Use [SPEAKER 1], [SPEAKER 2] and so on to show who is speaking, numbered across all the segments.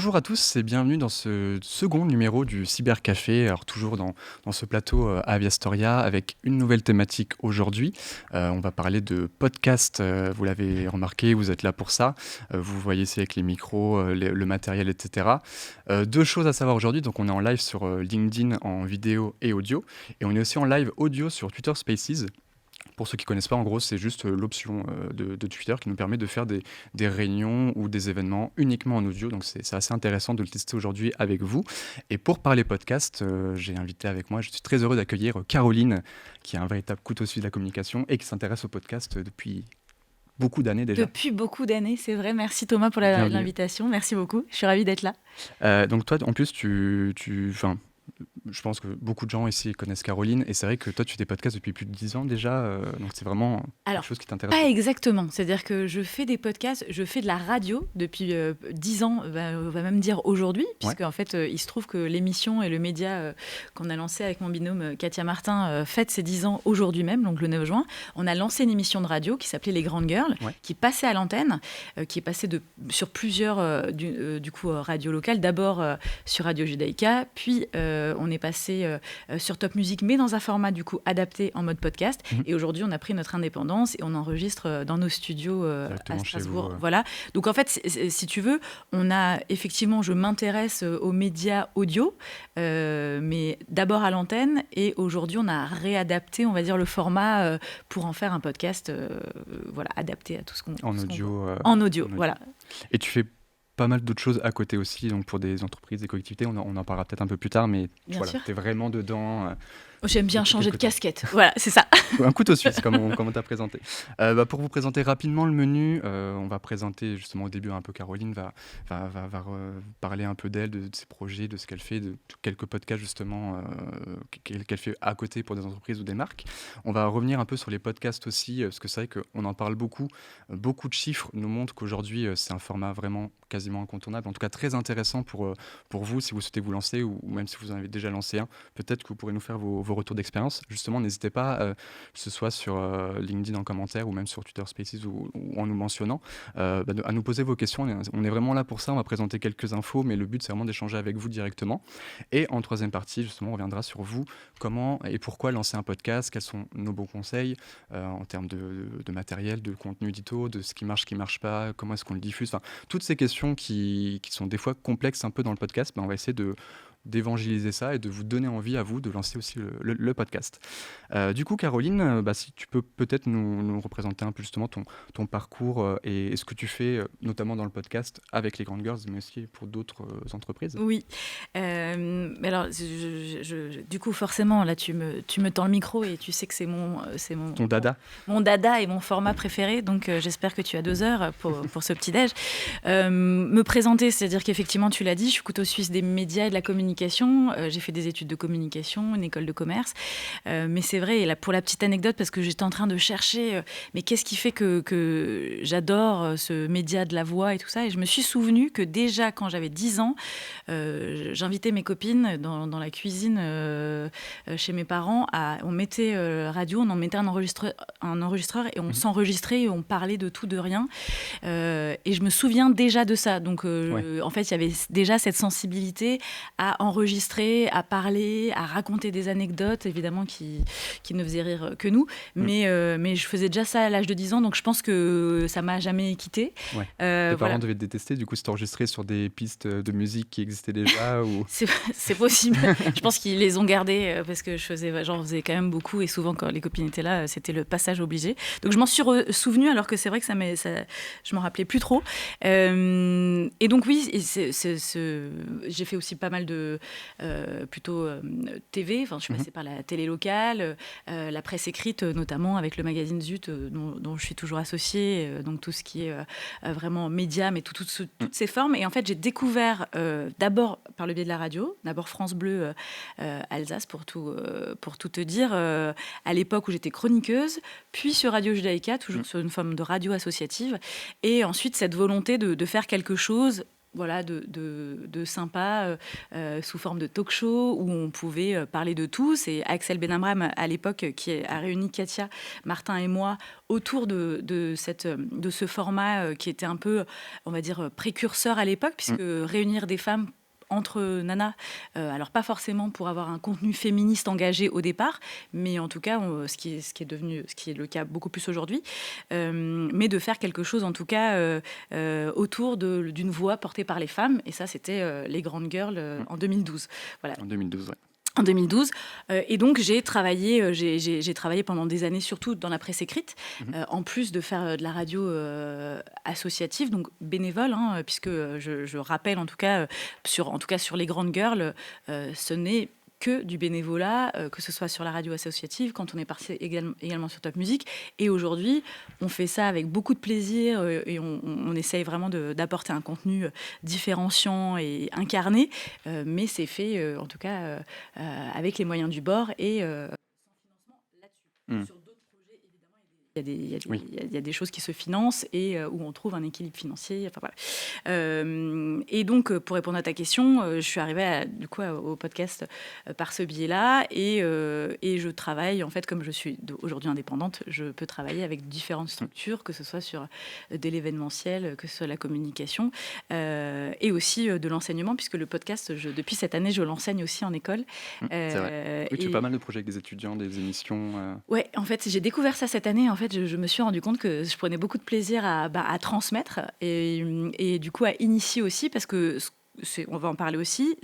[SPEAKER 1] Bonjour à tous et bienvenue dans ce second numéro du Cybercafé. Alors toujours dans ce plateau à Viastoria avec une nouvelle thématique aujourd'hui. On va parler de podcast. Vous l'avez remarqué, vous êtes là pour ça. Vous voyez ici avec les micros, le matériel, etc. Deux choses à savoir aujourd'hui. Donc on est en live sur LinkedIn en vidéo et audio. Et on est aussi en live audio sur Twitter Spaces. Pour ceux qui ne connaissent pas, en gros, c'est juste l'option de Twitter qui nous permet de faire des réunions ou des événements uniquement en audio. Donc, c'est assez intéressant de le tester aujourd'hui avec vous. Et pour parler podcast, j'ai invité avec moi, je suis très heureux d'accueillir Caroline, qui est un véritable couteau suisse de la communication et qui s'intéresse au podcast depuis beaucoup d'années déjà.
[SPEAKER 2] Depuis beaucoup d'années, c'est vrai. Merci Thomas pour l'invitation. Merci beaucoup. Je suis ravie d'être
[SPEAKER 1] là. Donc toi, en plus, je pense que beaucoup de gens ici connaissent Caroline et c'est vrai que toi tu fais des podcasts depuis plus de 10 ans déjà, donc c'est vraiment quelque chose qui t'intéresse.
[SPEAKER 2] Pas exactement, c'est-à-dire que je fais des podcasts, je fais de la radio depuis 10 ans, on va même dire aujourd'hui, puisque en fait il se trouve que l'émission et le média qu'on a lancé avec mon binôme Katia Martin fête ses 10 ans aujourd'hui même, donc le 9 juin. On a lancé une émission de radio qui s'appelait Les Grandes Girls, qui passait à l'antenne, qui est passée sur plusieurs radios locales, d'abord sur Radio Judaïka, puis on est passé sur Top Music, mais dans un format du coup adapté en mode podcast. Et aujourd'hui, on a pris notre indépendance et on enregistre dans nos studios à Strasbourg. Voilà. Donc en fait, si tu veux, je m'intéresse aux médias audio, mais d'abord à l'antenne. Et aujourd'hui, on a réadapté, on va dire, le format pour en faire un podcast, adapté à tout ce qu'on.
[SPEAKER 1] En audio.
[SPEAKER 2] En audio, voilà.
[SPEAKER 1] Et tu fais pas mal d'autres choses à côté aussi, donc pour des entreprises, des collectivités, on en parlera peut-être un peu plus tard, mais voilà, tu es vraiment dedans.
[SPEAKER 2] J'aime bien changer de casquette, voilà, c'est ça.
[SPEAKER 1] Un couteau suisse, comme on t'a présenté. Pour vous présenter rapidement le menu, on va présenter justement au début un peu Caroline, va parler un peu d'elle, de ses projets, de ce qu'elle fait, de quelques podcasts justement qu'elle fait à côté pour des entreprises ou des marques. On va revenir un peu sur les podcasts aussi, parce que c'est vrai qu'on en parle beaucoup. Beaucoup de chiffres nous montrent qu'aujourd'hui, c'est un format vraiment quasiment incontournable, en tout cas très intéressant pour vous, si vous souhaitez vous lancer, ou même si vous en avez déjà lancé un. Peut-être que vous pourrez nous faire vos retours d'expérience. Justement, n'hésitez pas, que ce soit sur LinkedIn en commentaire ou même sur Twitter Spaces ou en nous mentionnant, à nous poser vos questions. On est vraiment là pour ça. On va présenter quelques infos, mais le but, c'est vraiment d'échanger avec vous directement. Et en troisième partie, justement, on reviendra sur vous, comment et pourquoi lancer un podcast, quels sont nos bons conseils en termes de matériel, de contenu édito, de ce qui marche pas, comment est-ce qu'on le diffuse. Enfin, toutes ces questions qui sont des fois complexes un peu dans le podcast, on va essayer d'évangéliser ça et de vous donner envie à vous de lancer aussi le podcast. Du coup, Caroline, si tu peux peut-être nous représenter un peu justement ton parcours et ce que tu fais, notamment dans le podcast avec les Grandes Girls, mais aussi pour d'autres entreprises.
[SPEAKER 2] Oui. Alors, du coup, forcément, là, tu me tends le micro et tu sais que c'est mon
[SPEAKER 1] ton dada.
[SPEAKER 2] Mon dada et mon format préféré. Donc, j'espère que tu as 2 heures pour ce petit-déj. Me présenter, c'est-à-dire qu'effectivement, tu l'as dit, je suis couteau suisse des médias et de la communication. J'ai fait des études de communication, une école de commerce. Mais c'est vrai, et là, pour la petite anecdote, parce que j'étais en train de chercher, mais qu'est-ce qui fait que j'adore ce média de la voix et tout ça. Et je me suis souvenu que déjà, quand j'avais 10 ans, j'invitais mes copines dans la cuisine chez mes parents. On mettait radio, on en mettait un enregistreur et on s'enregistrait et on parlait de tout, de rien. Et je me souviens déjà de ça. Donc, en fait, il y avait déjà cette sensibilité à enregistrer, à parler, à raconter des anecdotes, évidemment, qui ne faisaient rire que nous. Mais je faisais déjà ça à l'âge de 10 ans, donc je pense que ça m'a jamais quittée.
[SPEAKER 1] Tes parents devaient te détester, du coup, c'est enregistré sur des pistes de musique qui existaient déjà ou...
[SPEAKER 2] C'est possible. Je pense qu'ils les ont gardées parce que j'en faisais quand même beaucoup et souvent, quand les copines étaient là, c'était le passage obligé. Donc, je m'en suis souvenue, alors que c'est vrai que je m'en rappelais plus trop. Et donc, oui, j'ai fait aussi pas mal de TV, enfin je suis passée par la télé locale, la presse écrite notamment avec le magazine Zut dont je suis toujours associée, donc tout ce qui est vraiment média, mais toutes ces formes. Et en fait j'ai découvert d'abord par le biais de la radio, d'abord France Bleu Alsace pour tout te dire, à l'époque où j'étais chroniqueuse, puis sur Radio Judaïka, toujours sur une forme de radio associative, et ensuite cette volonté de faire quelque chose voilà, de sympa, sous forme de talk-show, où on pouvait parler de tout. C'est Axel Benamram, à l'époque, qui a réuni Katia, Martin et moi autour de ce format qui était un peu, on va dire, précurseur à l'époque, puisque réunir des femmes entre nanas, alors pas forcément pour avoir un contenu féministe engagé au départ, mais en tout cas, ce qui est le cas beaucoup plus aujourd'hui, mais de faire quelque chose en tout cas autour d'une voix portée par les femmes, et ça c'était les Grandes Girls en 2012. Voilà.
[SPEAKER 1] En 2012, ouais.
[SPEAKER 2] En 2012. Et donc, j'ai travaillé pendant des années, surtout dans la presse écrite, en plus de faire de la radio associative, donc bénévole, hein, puisque je rappelle en tout cas sur les Grandes Girls, ce n'est que du bénévolat, que ce soit sur la radio associative, quand on est parti également sur Top Music. Et aujourd'hui, on fait ça avec beaucoup de plaisir et on essaye vraiment d'apporter un contenu différenciant et incarné, mais c'est fait, en tout cas, avec les moyens du bord et sans financement là-dessus. Sur d'autres projets, évidemment, il y a des choses qui se financent et où on trouve un équilibre financier. Enfin, voilà. Et donc, pour répondre à ta question, je suis arrivée au podcast par ce biais-là et je travaille, en fait, comme je suis aujourd'hui indépendante, je peux travailler avec différentes structures, que ce soit sur de l'événementiel, que ce soit la communication et aussi de l'enseignement, puisque le podcast, depuis cette année, je l'enseigne aussi en école.
[SPEAKER 1] C'est vrai. Oui, tu fais pas mal de projets avec des étudiants, des émissions.
[SPEAKER 2] Ouais, en fait, j'ai découvert ça cette année. En fait, je me suis rendu compte que je prenais beaucoup de plaisir à transmettre et du coup à initier aussi, parce que on va en parler aussi,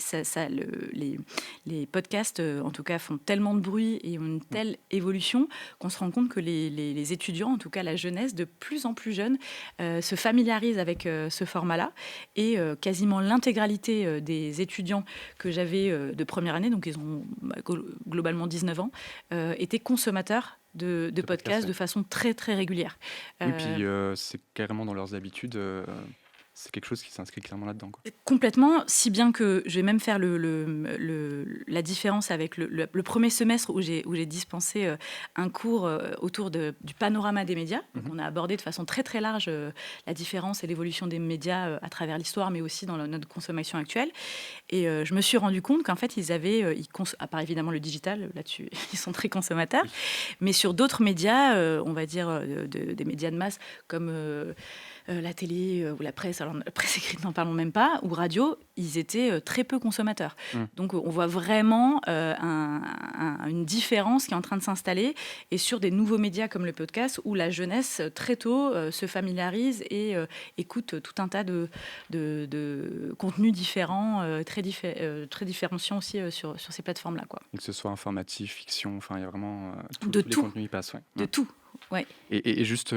[SPEAKER 2] les podcasts, en tout cas, font tellement de bruit et ont une telle évolution qu'on se rend compte que les étudiants, en tout cas la jeunesse, de plus en plus jeune, se familiarisent avec ce format-là. Et quasiment l'intégralité des étudiants que j'avais de première année, donc ils ont globalement 19 ans, étaient consommateurs de podcasts de façon très, très régulière.
[SPEAKER 1] Oui, puis c'est carrément dans leurs habitudes. C'est quelque chose qui s'inscrit clairement là-dedans, quoi.
[SPEAKER 2] Complètement, si bien que je vais même faire la différence avec le premier semestre où j'ai dispensé un cours autour du panorama des médias. Donc on a abordé de façon très très large la différence et l'évolution des médias à travers l'histoire, mais aussi dans notre consommation actuelle. Et je me suis rendu compte qu'en fait, à part évidemment le digital, là-dessus, ils sont très consommateurs, mais sur d'autres médias, on va dire des médias de masse comme la télé ou la presse, alors la presse écrite, n'en parlons même pas, ou radio, ils étaient très peu consommateurs. Donc on voit vraiment une différence qui est en train de s'installer, et sur des nouveaux médias comme le podcast, où la jeunesse très tôt se familiarise et écoute tout un tas de contenus différents, très différenciants aussi sur ces plateformes-là, quoi.
[SPEAKER 1] Que ce soit informatif, fiction, enfin il y a vraiment tous
[SPEAKER 2] De
[SPEAKER 1] les
[SPEAKER 2] tout.
[SPEAKER 1] contenus y passent. Ouais.
[SPEAKER 2] De tout, ouais.
[SPEAKER 1] Et juste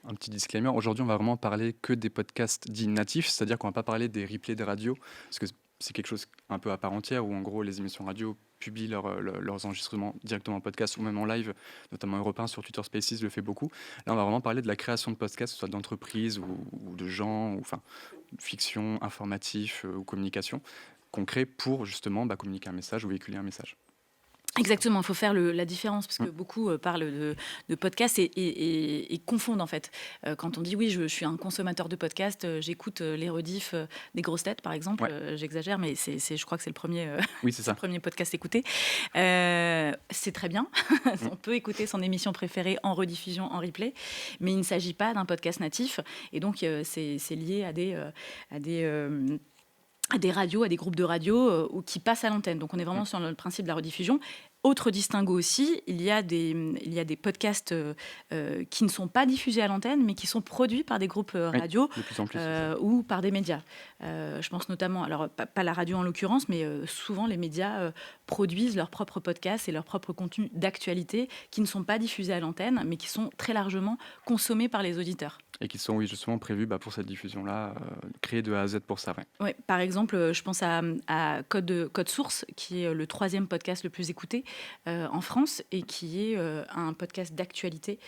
[SPEAKER 1] un petit disclaimer, aujourd'hui on va vraiment parler que des podcasts dits natifs, c'est-à-dire qu'on va pas parler des replays des radios, parce que c'est quelque chose un peu à part entière, où en gros les émissions radio publient leurs enregistrements directement en podcast ou même en live, notamment Europe 1 sur Twitter Spaces le fait beaucoup. Là on va vraiment parler de la création de podcasts, que ce soit d'entreprises ou de gens, ou enfin fiction, informatif ou communication, qu'on crée pour justement communiquer un message ou véhiculer un message.
[SPEAKER 2] Exactement, il faut faire la différence, parce que beaucoup parlent de podcasts et confondent en fait. Quand on dit oui, je suis un consommateur de podcasts, j'écoute les rediffs des grosses têtes par exemple, j'exagère, mais je crois que c'est le premier,
[SPEAKER 1] oui, c'est ça.
[SPEAKER 2] le premier podcast écouté. C'est très bien, on peut écouter son émission préférée en rediffusion, en replay, mais il ne s'agit pas d'un podcast natif, et donc c'est lié à des radios, à des groupes de radio qui passent à l'antenne. Donc on est vraiment sur le principe de la rediffusion. Autre distinguo aussi, il y a des podcasts qui ne sont pas diffusés à l'antenne, mais qui sont produits par des groupes radio
[SPEAKER 1] de plus en plus,
[SPEAKER 2] ou par des médias. Je pense notamment, alors pas la radio en l'occurrence, mais souvent les médias produisent leurs propres podcasts et leurs propres contenus d'actualité qui ne sont pas diffusés à l'antenne, mais qui sont très largement consommés par les auditeurs.
[SPEAKER 1] Et qui sont justement prévus pour cette diffusion-là, créés de A à Z pour ça.
[SPEAKER 2] Ouais, par exemple, je pense à Code Source, qui est le 3e podcast le plus écouté en France, et qui est un podcast d'actualité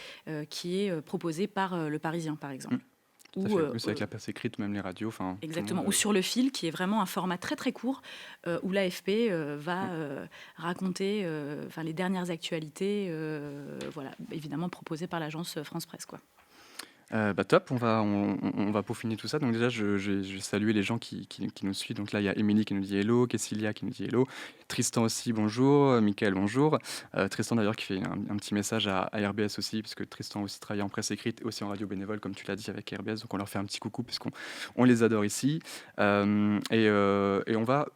[SPEAKER 2] qui est proposé par Le Parisien, par exemple.
[SPEAKER 1] C'est avec la presse écrite, même les radios.
[SPEAKER 2] Exactement, ou Sur le fil, qui est vraiment un format très très court, où l'AFP va raconter les dernières actualités, voilà, évidemment proposées par l'agence France Presse, quoi.
[SPEAKER 1] Top, on va peaufiner tout ça. Donc déjà, je vais saluer les gens qui nous suivent. Donc là, il y a Émilie qui nous dit hello, Kessilia qui nous dit hello, Tristan aussi, bonjour, Mickaël, bonjour. Tristan d'ailleurs qui fait un petit message à RBS aussi, parce que Tristan aussi travaille en presse écrite et aussi en radio bénévole, comme tu l'as dit, avec RBS. Donc on leur fait un petit coucou, puisqu'on les adore ici. Et on va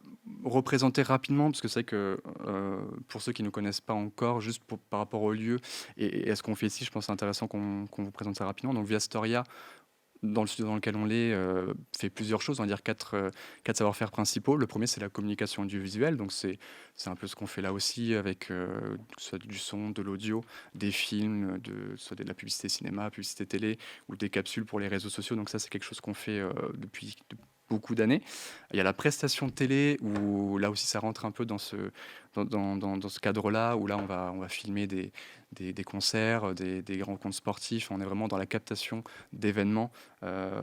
[SPEAKER 1] représenter rapidement, parce que c'est vrai que pour ceux qui ne connaissent pas encore, juste par rapport au lieu et à ce qu'on fait ici, je pense que c'est intéressant qu'on vous présente ça rapidement. Donc Viastoria, dans le studio dans lequel on est, fait plusieurs choses, on va dire quatre savoir-faire principaux. Le premier, c'est la communication audiovisuelle, donc c'est un peu ce qu'on fait là aussi, avec soit du son, de l'audio, des films, soit de la publicité cinéma, publicité télé, ou des capsules pour les réseaux sociaux. Donc ça, c'est quelque chose qu'on fait depuis beaucoup d'années. Il y a la prestation télé, où là aussi ça rentre un peu dans ce cadre-là, où là on va filmer des concerts, des rencontres sportives. On est vraiment dans la captation d'événements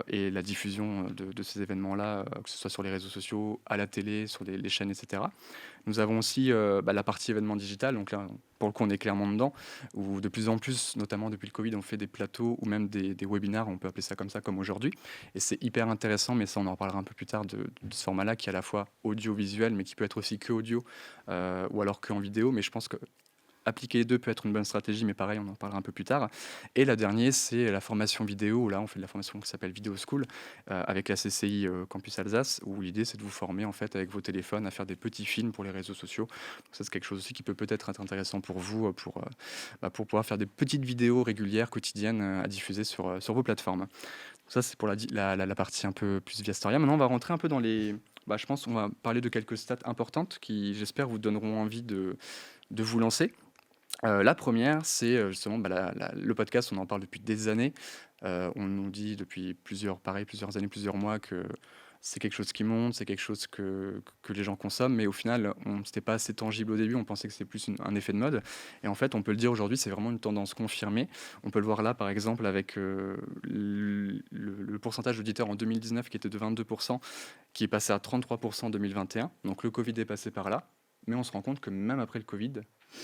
[SPEAKER 1] et la diffusion de ces événements-là, que ce soit sur les réseaux sociaux, à la télé, sur les chaînes, etc. Nous avons aussi la partie événement digital, donc là, pour le coup, on est clairement dedans, où de plus en plus, notamment depuis le Covid, on fait des plateaux ou même des webinars, on peut appeler ça comme aujourd'hui. Et c'est hyper intéressant, mais ça, on en reparlera un peu plus tard, de ce format-là, qui est à la fois audiovisuel, mais qui peut être aussi que audio, ou alors que en vidéo. Mais je pense que appliquer les deux peut être une bonne stratégie, mais pareil, on en parlera un peu plus tard. Et la dernière, c'est la formation vidéo, où là, on fait de la formation qui s'appelle Vidéo School, avec la CCI Campus Alsace, où l'idée, c'est de vous former, en fait, avec vos téléphones, à faire des petits films pour les réseaux sociaux. Donc ça, c'est quelque chose aussi qui peut peut-être être intéressant pour vous, pour pouvoir faire des petites vidéos régulières, quotidiennes, à diffuser sur vos plateformes. Donc ça, c'est pour la partie un peu plus Viastoria. Maintenant, on va rentrer un peu dans les... je pense qu'on va parler de quelques stats importantes qui, j'espère, vous donneront envie de vous lancer. La première, c'est justement le podcast. On en parle depuis des années. On nous dit depuis plusieurs années, plusieurs mois, que c'est quelque chose qui monte, c'est quelque chose que les gens consomment, mais au final, c'était pas assez tangible au début. On pensait que c'était plus un effet de mode. Et en fait, on peut le dire aujourd'hui, c'est vraiment une tendance confirmée. On peut le voir là, par exemple, avec le pourcentage d'auditeurs en 2019 qui était de 22%, qui est passé à 33% en 2021. Donc le Covid est passé par là. Mais on se rend compte que même après le Covid,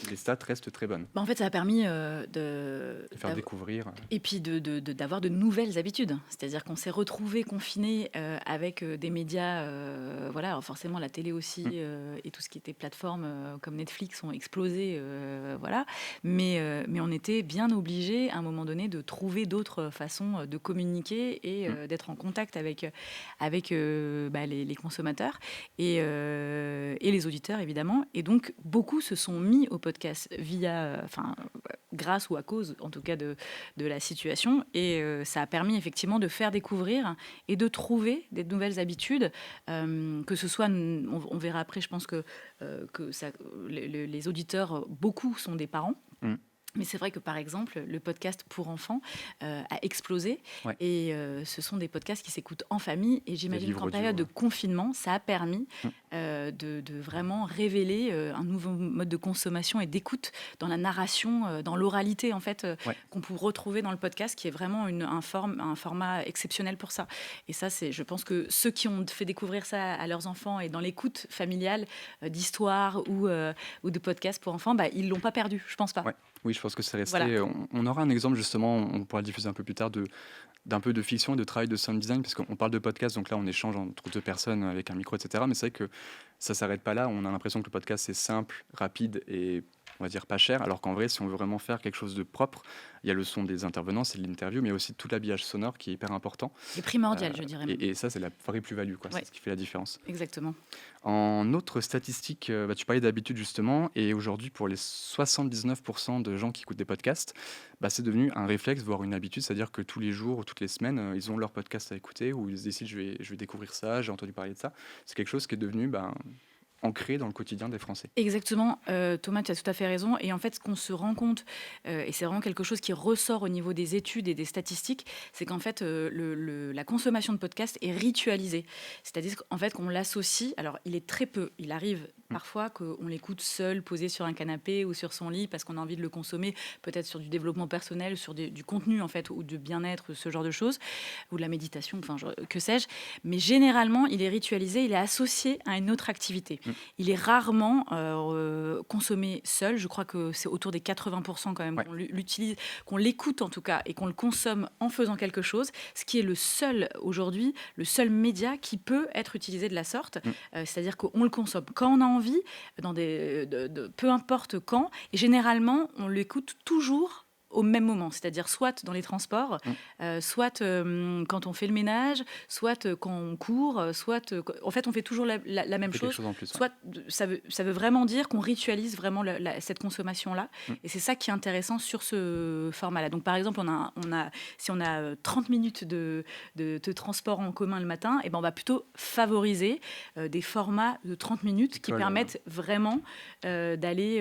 [SPEAKER 1] les stats restent très bonnes.
[SPEAKER 2] En fait, ça a permis
[SPEAKER 1] de faire découvrir.
[SPEAKER 2] Et puis d'avoir de nouvelles habitudes. C'est-à-dire qu'on s'est retrouvés confinés avec des médias, voilà, forcément la télé aussi, et tout ce qui était plateforme comme Netflix ont explosé, voilà. Mais on était bien obligés à un moment donné de trouver d'autres façons de communiquer et d'être en contact avec les consommateurs et les auditeurs, évidemment. Et donc, beaucoup se sont mis au podcast grâce ou à cause, en tout cas, de la situation. Et ça a permis effectivement de faire découvrir et de trouver des nouvelles habitudes, que ce soit, on verra après, je pense que les auditeurs, beaucoup sont des parents. Mais c'est vrai que, par exemple, le podcast pour enfants a explosé.
[SPEAKER 1] Ouais.
[SPEAKER 2] Et ce sont des podcasts qui s'écoutent en famille. Et j'imagine qu'en période de confinement, ça a permis de vraiment révéler un nouveau mode de consommation et d'écoute dans la narration, dans l'oralité, en fait, qu'on peut retrouver dans le podcast, qui est vraiment un format exceptionnel pour ça. Et ça, je pense que ceux qui ont fait découvrir ça à leurs enfants et dans l'écoute familiale d'histoires ou de podcasts pour enfants, ils ne l'ont pas perdu, je ne pense pas.
[SPEAKER 1] Ouais. Oui, je pense que c'est resté.
[SPEAKER 2] Voilà.
[SPEAKER 1] On aura un exemple, justement, on pourra le diffuser un peu plus tard, d'un peu de fiction et de travail de sound design, parce qu'on parle de podcast, donc là on échange entre deux personnes avec un micro, etc. Mais c'est vrai que ça ne s'arrête pas là. On a l'impression que le podcast c'est simple, rapide et, on va dire, pas cher, alors qu'en vrai, si on veut vraiment faire quelque chose de propre, il y a le son des intervenants, c'est l'interview, mais aussi tout l'habillage sonore qui est hyper important.
[SPEAKER 2] C'est primordial, je dirais.
[SPEAKER 1] Et ça, c'est la vraie plus-value, quoi. Ouais. C'est ce qui fait la différence.
[SPEAKER 2] Exactement.
[SPEAKER 1] En autre statistique, tu parlais d'habitude justement, et aujourd'hui, pour les 79% de gens qui écoutent des podcasts, c'est devenu un réflexe, voire une habitude, c'est-à-dire que tous les jours ou toutes les semaines, ils ont leur podcast à écouter, ou ils se décident, je vais découvrir ça, j'ai entendu parler de ça. C'est quelque chose qui est devenu ancré dans le quotidien des Français.
[SPEAKER 2] Exactement, Thomas, tu as tout à fait raison. Et en fait, ce qu'on se rend compte, et c'est vraiment quelque chose qui ressort au niveau des études et des statistiques, c'est qu'en fait, la consommation de podcasts est ritualisée. C'est-à-dire qu'en fait, qu'on l'associe, alors il est très peu, il arrive parfois qu'on l'écoute seul, posé sur un canapé ou sur son lit, parce qu'on a envie de le consommer, peut-être sur du développement personnel, sur du contenu, en fait, ou du bien-être, ce genre de choses, ou de la méditation, que sais-je. Mais généralement, il est ritualisé, il est associé à une autre activité. Il est rarement consommé seul. Je crois que c'est autour des 80% quand même
[SPEAKER 1] Ouais.
[SPEAKER 2] qu'on l'utilise, qu'on l'écoute en tout cas, et qu'on le consomme en faisant quelque chose, ce qui est le seul aujourd'hui, le seul média qui peut être utilisé de la sorte. C'est-à-dire qu'on le consomme quand on a envie, peu importe quand, et généralement on l'écoute toujours au même moment, c'est-à-dire soit dans les transports, soit quand on fait le ménage, soit quand on court, soit... en fait, on fait toujours la
[SPEAKER 1] On
[SPEAKER 2] même
[SPEAKER 1] fait quelque
[SPEAKER 2] chose.
[SPEAKER 1] chose en plus. Ouais.
[SPEAKER 2] Soit ça veut vraiment dire qu'on ritualise vraiment cette consommation-là.
[SPEAKER 1] Mm.
[SPEAKER 2] Et c'est ça qui est intéressant sur ce format-là. Donc, par exemple, si on a 30 minutes de transport en commun le matin, et ben on va plutôt favoriser des formats de 30 minutes qui permettent vraiment d'aller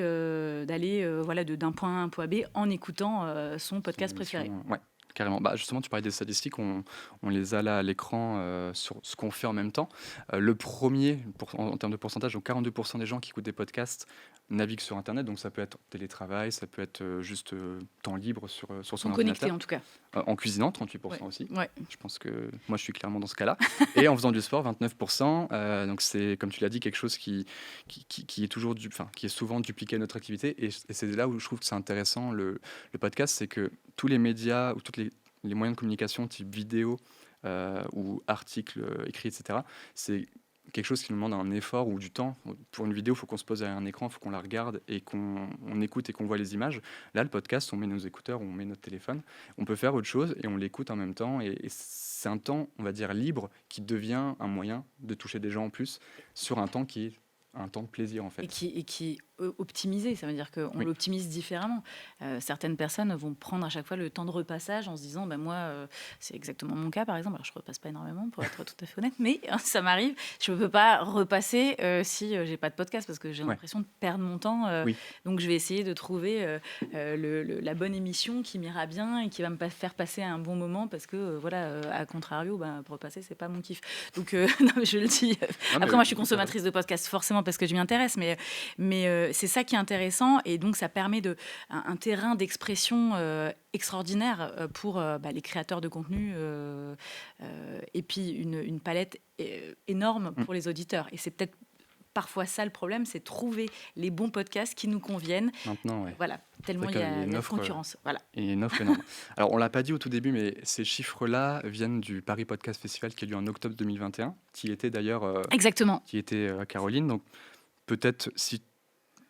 [SPEAKER 2] voilà, d'un point A à un point B en écoutant son podcast préféré.
[SPEAKER 1] Ouais, carrément. Bah, justement, tu parlais des statistiques, on les a là à l'écran sur ce qu'on fait en même temps. Le premier, en termes de pourcentage, donc 42% des gens qui écoutent des podcasts naviguent sur Internet, donc ça peut être télétravail, ça peut être juste temps libre sur son ordinateur.
[SPEAKER 2] Connecté en tout cas.
[SPEAKER 1] En cuisinant, 38% aussi.
[SPEAKER 2] Ouais.
[SPEAKER 1] Je pense que moi, je suis clairement dans ce cas-là. Et en faisant du sport, 29%. Donc c'est, comme tu l'as dit, quelque chose qui est toujours qui est souvent dupliqué à notre activité. Et c'est là où je trouve que c'est intéressant, le podcast, c'est que tous les médias ou tous les moyens de communication type vidéo ou articles écrits, etc., c'est quelque chose qui nous demande un effort ou du temps. Pour une vidéo, il faut qu'on se pose derrière un écran, il faut qu'on la regarde et qu'on écoute et qu'on voit les images. Là, le podcast, on met nos écouteurs, on met notre téléphone, on peut faire autre chose et on l'écoute en même temps. Et c'est un temps, on va dire, libre qui devient un moyen de toucher des gens en plus sur un temps qui est un temps de plaisir en fait.
[SPEAKER 2] Et qui est optimisé, ça veut dire qu'on l'optimise différemment. Certaines personnes vont prendre à chaque fois le temps de repassage en se disant, moi, c'est exactement mon cas par exemple, alors je repasse pas énormément pour être tout à fait honnête, mais ça m'arrive, je ne peux pas repasser si j'ai pas de podcast parce que j'ai l'impression de perdre mon temps, donc je vais essayer de trouver la bonne émission qui m'ira bien et qui va me faire passer un bon moment parce que voilà, à contrario, pour repasser, c'est pas mon kiff. Donc non, je le dis. Après, moi, je suis consommatrice de podcasts forcément parce que je m'y intéresse, mais c'est ça qui est intéressant et donc ça permet un terrain d'expression extraordinaire pour les créateurs de contenu et puis une palette énorme pour les auditeurs. Et c'est peut-être parfois ça le problème, c'est trouver les bons podcasts qui nous conviennent.
[SPEAKER 1] Maintenant,
[SPEAKER 2] voilà, tellement il y a une concurrence. Voilà.
[SPEAKER 1] Et une offre énorme. Alors, on ne l'a pas dit au tout début, mais ces chiffres-là viennent du Paris Podcast Festival qui a lieu en octobre 2021, qui était d'ailleurs...
[SPEAKER 2] Exactement.
[SPEAKER 1] Qui était à Caroline. Donc, peut-être, si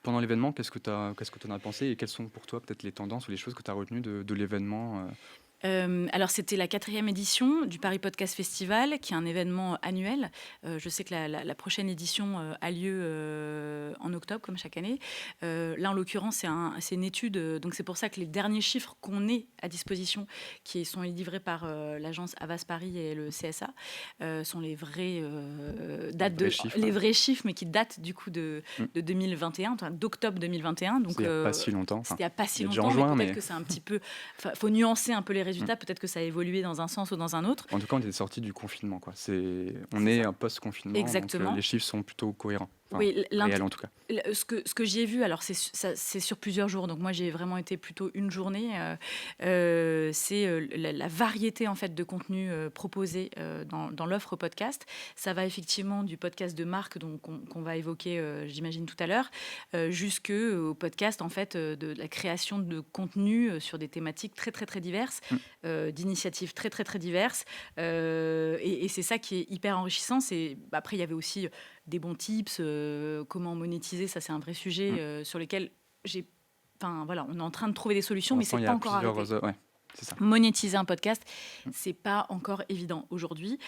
[SPEAKER 1] pendant l'événement, qu'est-ce que tu en as pensé et quelles sont pour toi peut-être les tendances ou les choses que tu as retenues de l'événement
[SPEAKER 2] alors, c'était la 4e édition du Paris Podcast Festival, qui est un événement annuel. Je sais que la prochaine édition a lieu en octobre, comme chaque année. Là, en l'occurrence, c'est une étude. Donc, c'est pour ça que les derniers chiffres qu'on ait à disposition, qui sont livrés par l'agence Havas Paris et le CSA, sont les vrais les vrais chiffres, mais qui datent du coup de 2021, d'octobre 2021. Donc,
[SPEAKER 1] il n'y a pas si longtemps.
[SPEAKER 2] C'était il n'y a pas si longtemps, mais peut-être que c'est un petit peu... faut nuancer un peu les résultats. Peut-être que ça a évolué dans un sens ou dans un autre.
[SPEAKER 1] En tout cas, on est sorti du confinement. On est un post-confinement.
[SPEAKER 2] Exactement.
[SPEAKER 1] Donc les chiffres sont plutôt cohérents.
[SPEAKER 2] Oui,
[SPEAKER 1] réel en tout cas.
[SPEAKER 2] Ce que j'y ai vu, alors c'est sur plusieurs jours, donc moi j'ai vraiment été plutôt une journée, c'est la variété en fait de contenu proposé dans l'offre podcast. Ça va effectivement du podcast de marque qu'on va évoquer, j'imagine tout à l'heure, jusqu'au podcast en fait de la création de contenu sur des thématiques très très très diverses, d'initiatives très très très diverses, et c'est ça qui est hyper enrichissant. Après il y avait aussi des bons tips, comment monétiser, ça c'est un vrai sujet sur lequel on est en train de trouver des solutions, mais c'est pas encore arrivé.
[SPEAKER 1] C'est ça.
[SPEAKER 2] Monétiser un podcast, c'est pas encore évident aujourd'hui.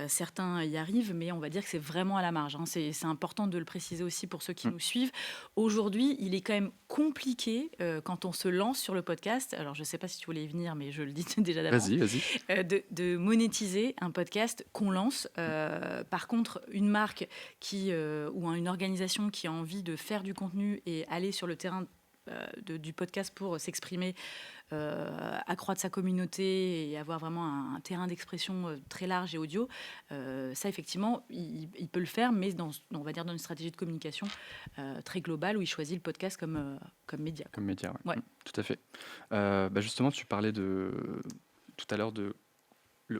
[SPEAKER 2] Certains y arrivent, mais on va dire que c'est vraiment à la marge. C'est important de le préciser aussi pour ceux qui nous suivent. Aujourd'hui, il est quand même compliqué quand on se lance sur le podcast. Alors, je sais pas si tu voulais y venir, mais je le dis déjà d'avance.
[SPEAKER 1] Vas-y.
[SPEAKER 2] De monétiser un podcast qu'on lance. Par contre, une marque ou une organisation qui a envie de faire du contenu et aller sur le terrain du podcast pour s'exprimer, accroître sa communauté et avoir vraiment un terrain d'expression très large et audio, ça effectivement il peut le faire, mais on va dire dans une stratégie de communication très globale où il choisit le podcast comme média.
[SPEAKER 1] Comme média, ouais. Tout à fait. Justement, tu parlais tout à l'heure de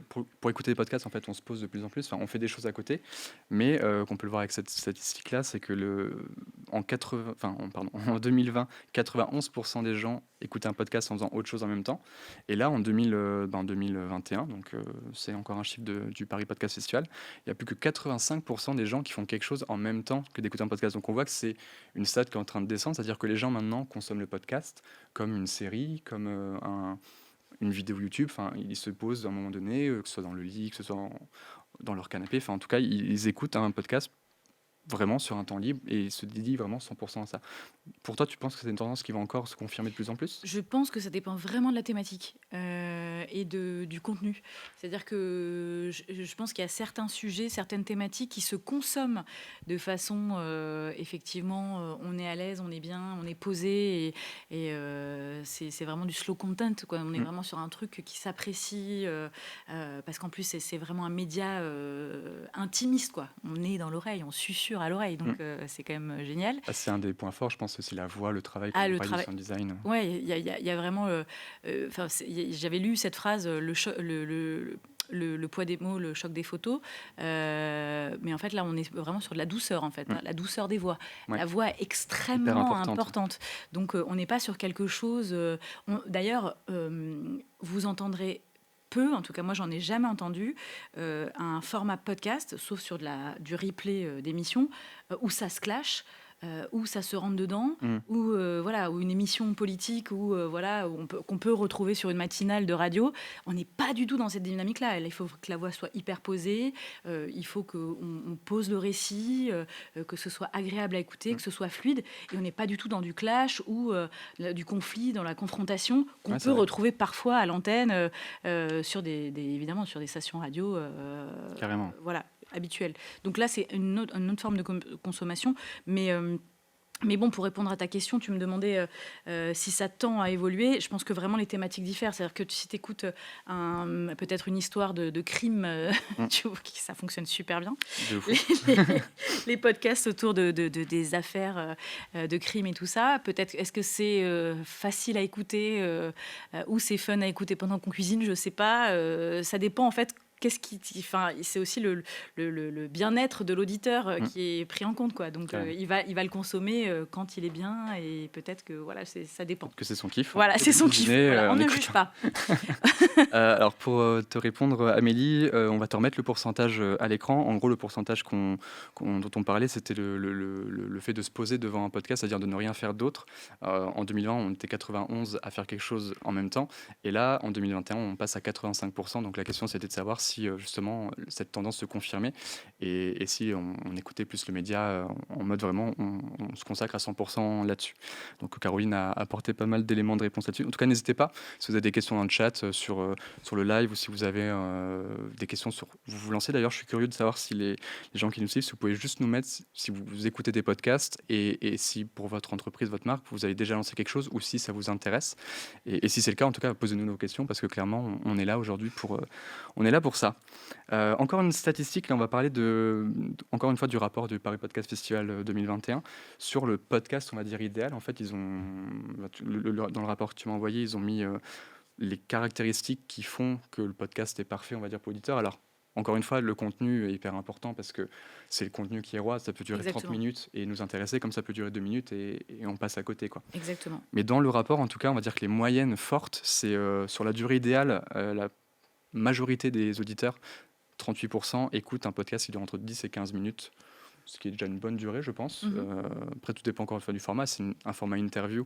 [SPEAKER 1] pour écouter des podcasts, en fait, on se pose de plus en plus. Enfin, on fait des choses à côté, mais qu'on peut le voir avec cette statistique-là, c'est que en 2020, 91% des gens écoutaient un podcast en faisant autre chose en même temps. Et là, en 2021, donc c'est encore un chiffre du Paris Podcast Festival, il n'y a plus que 85% des gens qui font quelque chose en même temps que d'écouter un podcast. Donc on voit que c'est une stat qui est en train de descendre, c'est-à-dire que les gens maintenant consomment le podcast comme une série, comme une vidéo YouTube. Enfin, ils se posent à un moment donné, que ce soit dans le lit, que ce soit dans leur canapé. Enfin, en tout cas, ils écoutent un podcast vraiment sur un temps libre et se dédient vraiment 100% à ça. Pour toi, tu penses que c'est une tendance qui va encore se confirmer de plus en plus?
[SPEAKER 2] Je pense que ça dépend vraiment de la thématique et du contenu. C'est-à-dire que je pense qu'il y a certains sujets, certaines thématiques qui se consomment de façon, effectivement, on est à l'aise, on est bien, on est posé c'est vraiment du slow content, quoi. On est vraiment sur un truc qui s'apprécie parce qu'en plus, c'est vraiment un média intimiste, quoi. On est dans l'oreille, on susurre à l'oreille, donc c'est quand même génial.
[SPEAKER 1] Ah, c'est un des points forts, je pense aussi la voix, le travail,
[SPEAKER 2] Ah,
[SPEAKER 1] comme
[SPEAKER 2] le
[SPEAKER 1] on parlait du
[SPEAKER 2] travail.
[SPEAKER 1] sound design.
[SPEAKER 2] Ouais, il y a vraiment. J'avais lu cette phrase, le poids des mots, le choc des photos. Mais en fait, là, on est vraiment sur de la douceur, en fait, hein, la douceur des voix.
[SPEAKER 1] Ouais.
[SPEAKER 2] La voix est
[SPEAKER 1] Hyper
[SPEAKER 2] extrêmement
[SPEAKER 1] importante.
[SPEAKER 2] importante. Donc, on n'est pas sur quelque chose. D'ailleurs, vous entendrez peu, en tout cas moi j'en ai jamais entendu, un format podcast, sauf sur du replay d'émissions, où ça se clash. Où ça se rentre dedans, ou une émission politique, voilà, qu'on peut retrouver sur une matinale de radio. On n'est pas du tout dans cette dynamique-là. Il faut que la voix soit hyper posée, il faut qu'on pose le récit, que ce soit agréable à écouter, que ce soit fluide, et on n'est pas du tout dans du clash ou du conflit, dans la confrontation qu'on peut retrouver parfois à l'antenne évidemment sur des stations radio.
[SPEAKER 1] Carrément.
[SPEAKER 2] Voilà, habituel. Donc là, c'est une autre forme de consommation. Mais bon, pour répondre à ta question, tu me demandais si ça tend à évoluer. Je pense que vraiment les thématiques diffèrent. C'est-à-dire que si tu écoutes peut-être une histoire de crime, tu vois que ça fonctionne super bien. Les podcasts autour des affaires de crime et tout ça, peut-être, est-ce que c'est facile à écouter ou c'est fun à écouter pendant qu'on cuisine? Je sais pas. Ça dépend en fait. C'est aussi le bien-être de l'auditeur qui est pris en compte, quoi. Donc il va le consommer quand il est bien, et peut-être que voilà, ça dépend.
[SPEAKER 1] Que c'est son kiff.
[SPEAKER 2] Voilà, c'est son kiff. Voilà, on ne juge pas.
[SPEAKER 1] Alors pour te répondre, Amélie, on va te remettre le pourcentage à l'écran. En gros, le pourcentage dont on parlait, c'était le fait de se poser devant un podcast, c'est-à-dire de ne rien faire d'autre. En 2020, on était 91 à faire quelque chose en même temps, et là, en 2021, on passe à 85%. Donc la question, c'était de savoir si justement cette tendance se confirmait et si on écoutait plus le média en mode vraiment on se consacre à 100% là-dessus. Donc Caroline a apporté pas mal d'éléments de réponse là-dessus. En tout cas, n'hésitez pas si vous avez des questions dans le chat sur le live, ou si vous avez des questions vous vous lancez. D'ailleurs, je suis curieux de savoir si les gens qui nous suivent, si vous pouvez juste nous mettre si vous écoutez des podcasts et si pour votre entreprise, votre marque, vous avez déjà lancé quelque chose ou si ça vous intéresse. Et si c'est le cas, en tout cas, posez-nous nos questions, parce que clairement, on est là aujourd'hui pour ça. Encore une statistique, là on va parler encore une fois du rapport du Paris Podcast Festival 2021 sur le podcast, on va dire idéal. En fait, ils ont dans le rapport que tu m'as envoyé, ils ont mis les caractéristiques qui font que le podcast est parfait, on va dire, pour l'auditeur. Alors, encore une fois, le contenu est hyper important parce que c'est le contenu qui est roi. Ça peut durer 30 minutes et nous intéresser, comme ça peut durer 2 minutes et on passe à côté, quoi.
[SPEAKER 2] Exactement.
[SPEAKER 1] Mais dans le rapport, en tout cas, on va dire que les moyennes fortes, c'est sur la durée idéale, la majorité des auditeurs, 38%, écoutent un podcast qui dure entre 10 et 15 minutes, ce qui est déjà une bonne durée, je pense. Après, tout dépend encore une fois du format. C'est un format interview,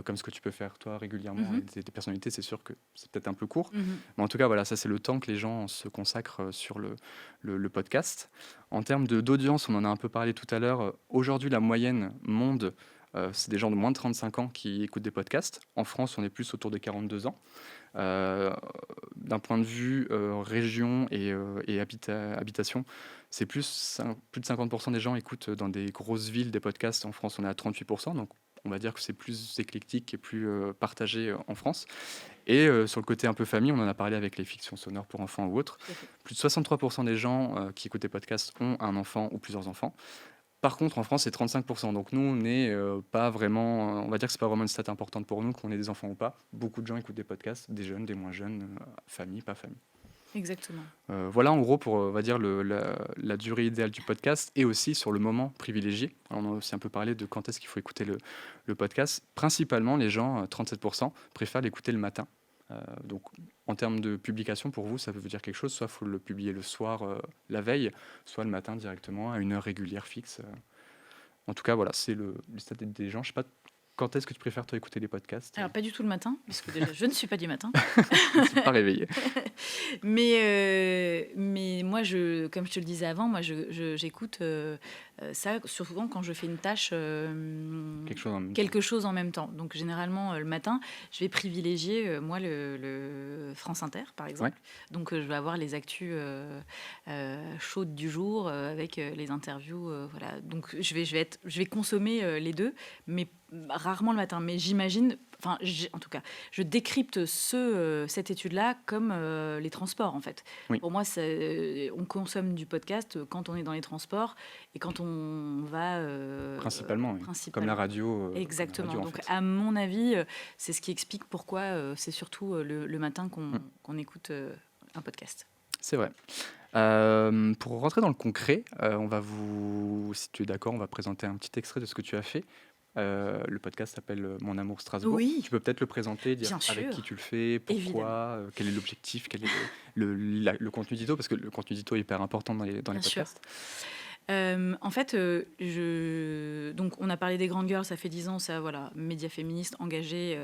[SPEAKER 1] comme ce que tu peux faire toi régulièrement avec des personnalités. C'est sûr que c'est peut-être un peu court. Mais en tout cas, voilà, ça c'est le temps que les gens se consacrent sur le podcast. En termes d'audience, on en a un peu parlé tout à l'heure. Aujourd'hui, la moyenne monde, c'est des gens de moins de 35 ans qui écoutent des podcasts. En France, on est plus autour des 42 ans. D'un point de vue région et habitation, c'est plus de 50% des gens écoutent dans des grosses villes des podcasts. En France, on est à 38%, donc on va dire que c'est plus éclectique et plus partagé en France. Et sur le côté un peu famille, on en a parlé avec les fictions sonores pour enfants ou autres. Plus de 63% des gens qui écoutent des podcasts ont un enfant ou plusieurs enfants. Par contre, en France, c'est 35%. Donc nous, on n'est pas vraiment... on va dire que c'est pas vraiment une stat importante pour nous, qu'on ait des enfants ou pas. Beaucoup de gens écoutent des podcasts, des jeunes, des moins jeunes, famille, pas famille.
[SPEAKER 2] Exactement.
[SPEAKER 1] Voilà en gros pour, on va dire, la durée idéale du podcast et aussi sur le moment privilégié. Alors, on a aussi un peu parlé de quand est-ce qu'il faut écouter le podcast. Principalement, les gens, 37%, préfèrent l'écouter le matin. Donc, en termes de publication, pour vous, ça veut dire quelque chose. Soit il faut le publier le soir, la veille, soit le matin directement à une heure régulière fixe. En tout cas, voilà, c'est le stade des gens. Je sais pas, quand est-ce que tu préfères, toi, écouter les podcasts?
[SPEAKER 2] Alors, pas du tout le matin, puisque déjà, je ne suis pas du matin.
[SPEAKER 1] Je ne suis pas réveillé.
[SPEAKER 2] Mais moi, comme je te le disais avant, moi, j'écoute ça souvent quand je fais une tâche, quelque chose en même temps. Donc, généralement, le matin, je vais privilégier, moi, le France Inter, par exemple.
[SPEAKER 1] Ouais.
[SPEAKER 2] Donc, je vais avoir les actus chaudes du jour avec les interviews. Voilà. Donc, je vais consommer les deux, mais rarement le matin. Mais j'imagine, en tout cas, je décrypte cette étude-là comme les transports, en fait.
[SPEAKER 1] Oui.
[SPEAKER 2] Pour moi, on consomme du podcast quand on est dans les transports et quand on va...
[SPEAKER 1] Principalement, oui. Comme la radio.
[SPEAKER 2] Exactement.
[SPEAKER 1] Comme la radio, en
[SPEAKER 2] Donc,
[SPEAKER 1] fait.
[SPEAKER 2] à mon avis, c'est ce qui explique pourquoi c'est surtout le matin qu'on écoute un podcast.
[SPEAKER 1] C'est vrai. Pour rentrer dans le concret, si tu es d'accord, on va présenter un petit extrait de ce que tu as fait. Le podcast s'appelle Mon amour Strasbourg.
[SPEAKER 2] Oui.
[SPEAKER 1] Tu peux peut-être le présenter, dire
[SPEAKER 2] Bien
[SPEAKER 1] avec
[SPEAKER 2] sûr.
[SPEAKER 1] qui tu le fais, pourquoi, quel est l'objectif, quel est le contenu d'édito, parce que le contenu d'édito est hyper important dans les
[SPEAKER 2] Bien sûr.
[SPEAKER 1] podcasts.
[SPEAKER 2] En fait, donc on a parlé des grandes girls, ça fait 10 ans, ça, voilà, média féministe engagé,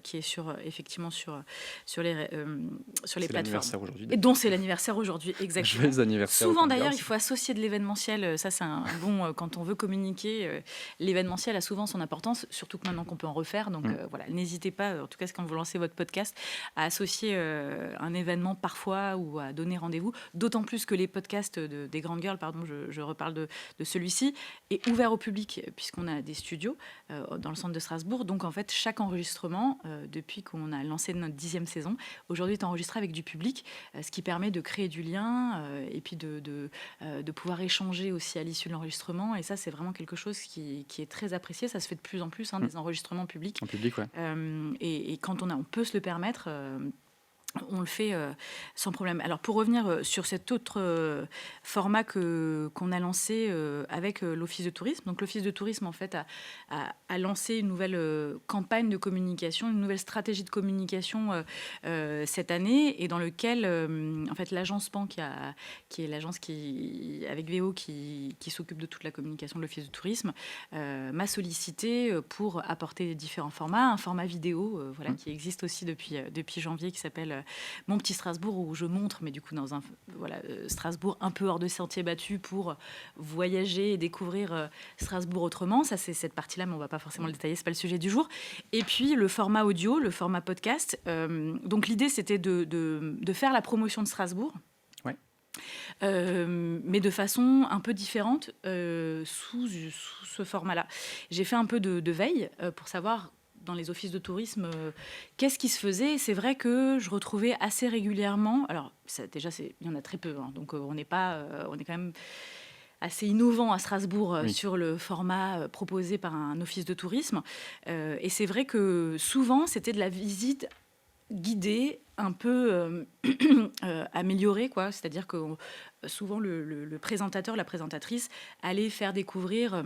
[SPEAKER 2] qui est effectivement sur les
[SPEAKER 1] C'est
[SPEAKER 2] plateformes.
[SPEAKER 1] l'anniversaire aujourd'hui.
[SPEAKER 2] Et dont c'est l'anniversaire aujourd'hui, exactement.
[SPEAKER 1] Joyeux anniversaire aux
[SPEAKER 2] Souvent
[SPEAKER 1] Grandes
[SPEAKER 2] d'ailleurs,
[SPEAKER 1] Girls.
[SPEAKER 2] il faut associer de l'événementiel. Ça, c'est un bon quand on veut communiquer. L'événementiel a souvent son importance, surtout que maintenant qu'on peut en refaire. Donc voilà, n'hésitez pas, en tout cas, quand vous lancez votre podcast, à associer un événement parfois ou à donner rendez-vous. D'autant plus que les podcasts des grandes girls, pardon, je reparle de celui-ci, est ouvert au public puisqu'on a des studios dans le centre de Strasbourg. Donc en fait, chaque enregistrement, depuis qu'on a lancé notre 10e saison, aujourd'hui est enregistré avec du public, ce qui permet de créer du lien et puis de pouvoir échanger aussi à l'issue de l'enregistrement. Et ça, c'est vraiment quelque chose qui est très apprécié. Ça se fait de plus en plus, des enregistrements publics.
[SPEAKER 1] En public, ouais.
[SPEAKER 2] Et quand on peut se le permettre... on le fait sans problème. Alors, pour revenir sur cet autre format qu'on a lancé avec l'Office de tourisme. Donc, l'Office de tourisme, en fait, a lancé une nouvelle campagne de communication, une nouvelle stratégie de communication cette année, et dans lequel, en fait, l'agence PAN, qui est l'agence avec VO, qui s'occupe de toute la communication de l'Office de tourisme, m'a sollicité pour apporter différents formats. Un format vidéo, qui existe aussi depuis janvier, qui s'appelle Mon petit Strasbourg, où je montre, mais du coup dans Strasbourg un peu hors de sentier battu pour voyager et découvrir Strasbourg autrement. Ça, c'est cette partie-là, mais on ne va pas forcément le détailler, c'est pas le sujet du jour. Et puis le format audio, le format podcast. Donc l'idée, c'était de faire la promotion de Strasbourg.
[SPEAKER 1] Ouais.
[SPEAKER 2] Mais de façon un peu différente sous ce format-là. J'ai fait un peu de veille pour savoir dans les offices de tourisme, qu'est-ce qui se faisait. C'est vrai que je retrouvais assez régulièrement, alors déjà il y en a très peu, donc on est quand même assez innovant à Strasbourg sur le format proposé par un office de tourisme, et c'est vrai que souvent c'était de la visite guidée, un peu améliorée, quoi. C'est-à-dire que souvent le présentateur, la présentatrice allait faire découvrir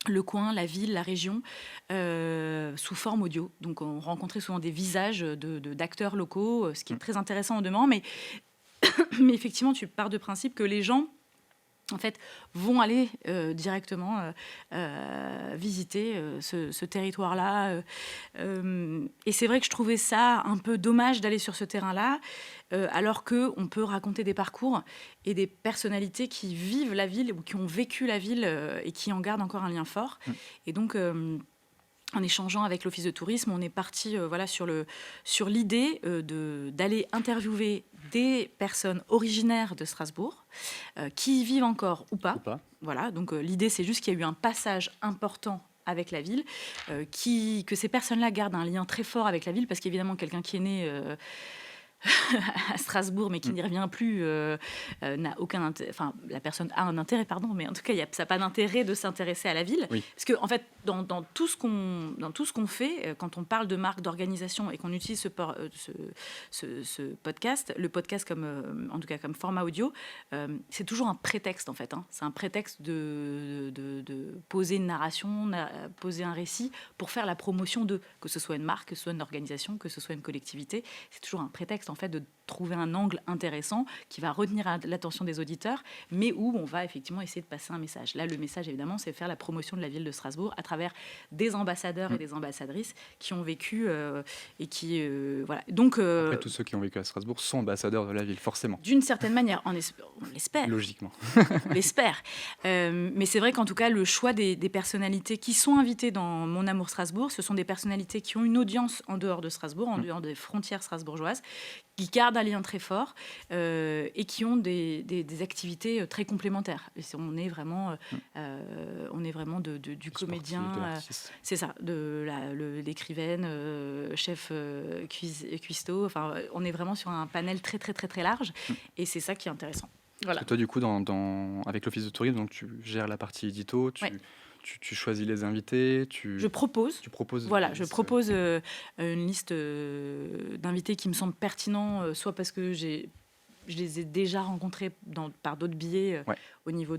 [SPEAKER 2] le coin, la ville, la région, sous forme audio. Donc on rencontrait souvent des visages d'acteurs locaux, ce qui est très intéressant au demeurant, mais effectivement, tu pars de principe que les gens, en fait, vont aller directement visiter ce territoire-là. Et c'est vrai que je trouvais ça un peu dommage d'aller sur ce terrain-là, alors qu'on peut raconter des parcours et des personnalités qui vivent la ville ou qui ont vécu la ville et qui en gardent encore un lien fort. Et donc... en échangeant avec l'Office de tourisme, on est parti sur l'idée d'aller interviewer des personnes originaires de Strasbourg qui y vivent encore ou pas. Voilà, donc l'idée, c'est juste qu'il y a eu un passage important avec la ville, que ces personnes-là gardent un lien très fort avec la ville, parce qu'évidemment, quelqu'un qui est né à Strasbourg, mais qui n'y revient plus, n'a aucun intérêt. Enfin, la personne a un intérêt, pardon, mais en tout cas, ça n'a pas d'intérêt de s'intéresser à la ville.
[SPEAKER 1] Oui.
[SPEAKER 2] Parce que, en fait, dans tout ce qu'on fait, quand on parle de marque, d'organisation et qu'on utilise ce podcast, le podcast en tout cas comme format audio, c'est toujours un prétexte, en fait. C'est un prétexte de poser une narration, poser un récit pour faire la promotion que ce soit une marque, que ce soit une organisation, que ce soit une collectivité. C'est toujours un prétexte, en fait, de trouver un angle intéressant qui va retenir l'attention des auditeurs, mais où on va effectivement essayer de passer un message. Là, le message, évidemment, c'est faire la promotion de la ville de Strasbourg à travers des ambassadeurs et des ambassadrices qui ont vécu et qui... voilà. Donc,
[SPEAKER 1] Après, tous ceux qui ont vécu à Strasbourg sont ambassadeurs de la ville, forcément.
[SPEAKER 2] D'une certaine manière, on l'espère.
[SPEAKER 1] Logiquement.
[SPEAKER 2] On l'espère. Mais c'est vrai qu'en tout cas, le choix des personnalités qui sont invitées dans Mon Amour Strasbourg, ce sont des personnalités qui ont une audience en dehors de Strasbourg, en dehors des frontières strasbourgeoises, qui gardent un lien très fort et qui ont des activités très complémentaires. Et on est vraiment du comédien, c'est ça, l'écrivaine, chef cuistot. Enfin, on est vraiment sur un panel très très très très large, et c'est ça qui est intéressant. Voilà.
[SPEAKER 1] Toi, du coup, avec l'Office de tourisme, donc tu gères la partie édito, tu choisis les invités,
[SPEAKER 2] Je propose. Voilà, je propose une liste d'invités qui me semblent pertinents, soit parce que je les ai déjà rencontrés par d'autres biais au niveau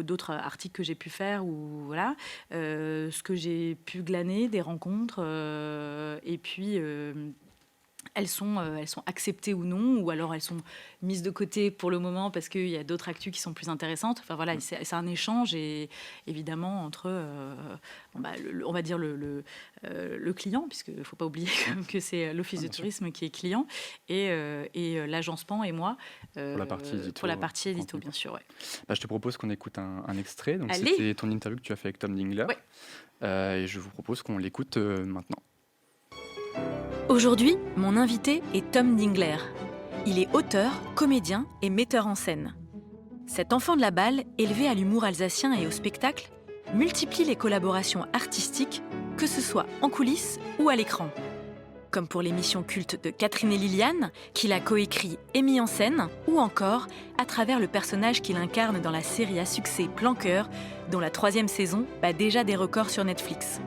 [SPEAKER 2] d'autres articles que j'ai pu faire, ou voilà, ce que j'ai pu glaner des rencontres, et puis elles sont acceptées ou non, ou alors elles sont mises de côté pour le moment parce qu'il y a d'autres actus qui sont plus intéressantes. Enfin voilà, c'est un échange, et évidemment entre, on va dire le client, puisqu'il ne faut pas oublier que c'est l'Office de tourisme qui est client, et l'agence PAN et moi
[SPEAKER 1] pour
[SPEAKER 2] la partie édito, bien sûr. Ouais.
[SPEAKER 1] Je te propose qu'on écoute un extrait. Donc,
[SPEAKER 2] Allez.
[SPEAKER 1] c'était ton interview que tu as fait avec Tom Dingler. Et je vous propose qu'on l'écoute maintenant.
[SPEAKER 2] Aujourd'hui, mon invité est Tom Dingler. Il est auteur, comédien et metteur en scène. Cet enfant de la balle, élevé à l'humour alsacien et au spectacle, multiplie les collaborations artistiques, que ce soit en coulisses ou à l'écran. Comme pour l'émission culte de Catherine et Liliane, qu'il a coécrit et mis en scène, ou encore à travers le personnage qu'il incarne dans la série à succès Planqueur, dont la 3e saison bat déjà des records sur Netflix.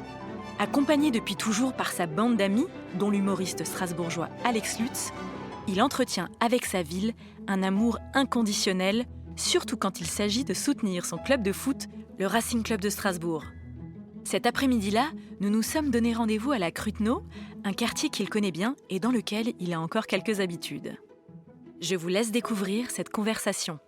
[SPEAKER 2] Accompagné depuis toujours par sa bande d'amis, dont l'humoriste strasbourgeois Alex Lutz, il entretient avec sa ville un amour inconditionnel, surtout quand il s'agit de soutenir son club de foot, le Racing Club de Strasbourg. Cet après-midi-là, nous nous sommes donné rendez-vous à la Cruteno, un quartier qu'il connaît bien et dans lequel il a encore quelques habitudes. Je vous laisse découvrir cette conversation.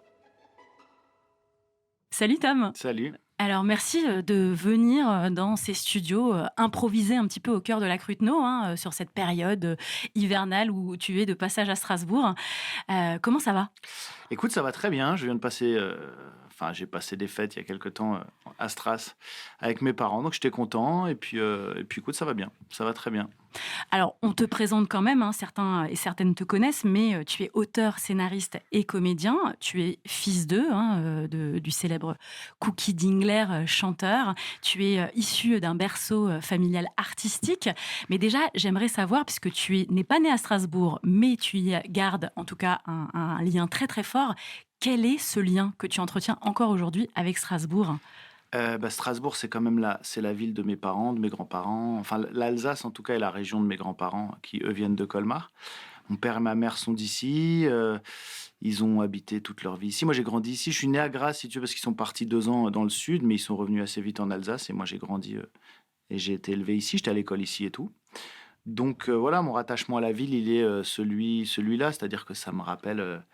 [SPEAKER 2] Salut Tom.
[SPEAKER 3] Salut.
[SPEAKER 2] Alors, merci de venir dans ces studios, improviser un petit peu au cœur de la Cruteno, sur cette période hivernale où tu es de passage à Strasbourg. Comment ça va ?
[SPEAKER 3] Écoute, ça va très bien. Je viens de passer... j'ai passé des fêtes il y a quelques temps à Stras avec mes parents, donc j'étais content. Et puis, écoute, ça va bien. Ça va très bien.
[SPEAKER 2] Alors, on te présente quand même, certains et certaines te connaissent, mais tu es auteur, scénariste et comédien. Tu es fils du célèbre Cookie Dingler, chanteur. Tu es issu d'un berceau familial artistique. Mais déjà, j'aimerais savoir, puisque tu n'es pas né à Strasbourg, mais tu y gardes en tout cas un lien très très fort. Quel est ce lien que tu entretiens encore aujourd'hui avec Strasbourg ?
[SPEAKER 3] Strasbourg, c'est quand même la ville de mes parents, de mes grands-parents. Enfin, l'Alsace, en tout cas, est la région de mes grands-parents qui, eux, viennent de Colmar. Mon père et ma mère sont d'ici. Ils ont habité toute leur vie ici. Moi, j'ai grandi ici. Je suis né à Grasse, si tu veux, parce qu'ils sont partis 2 ans dans le sud, mais ils sont revenus assez vite en Alsace. Et moi, j'ai grandi et j'ai été élevé ici. J'étais à l'école ici et tout. Donc, voilà, mon rattachement à la ville, il est celui-là. C'est-à-dire que ça me rappelle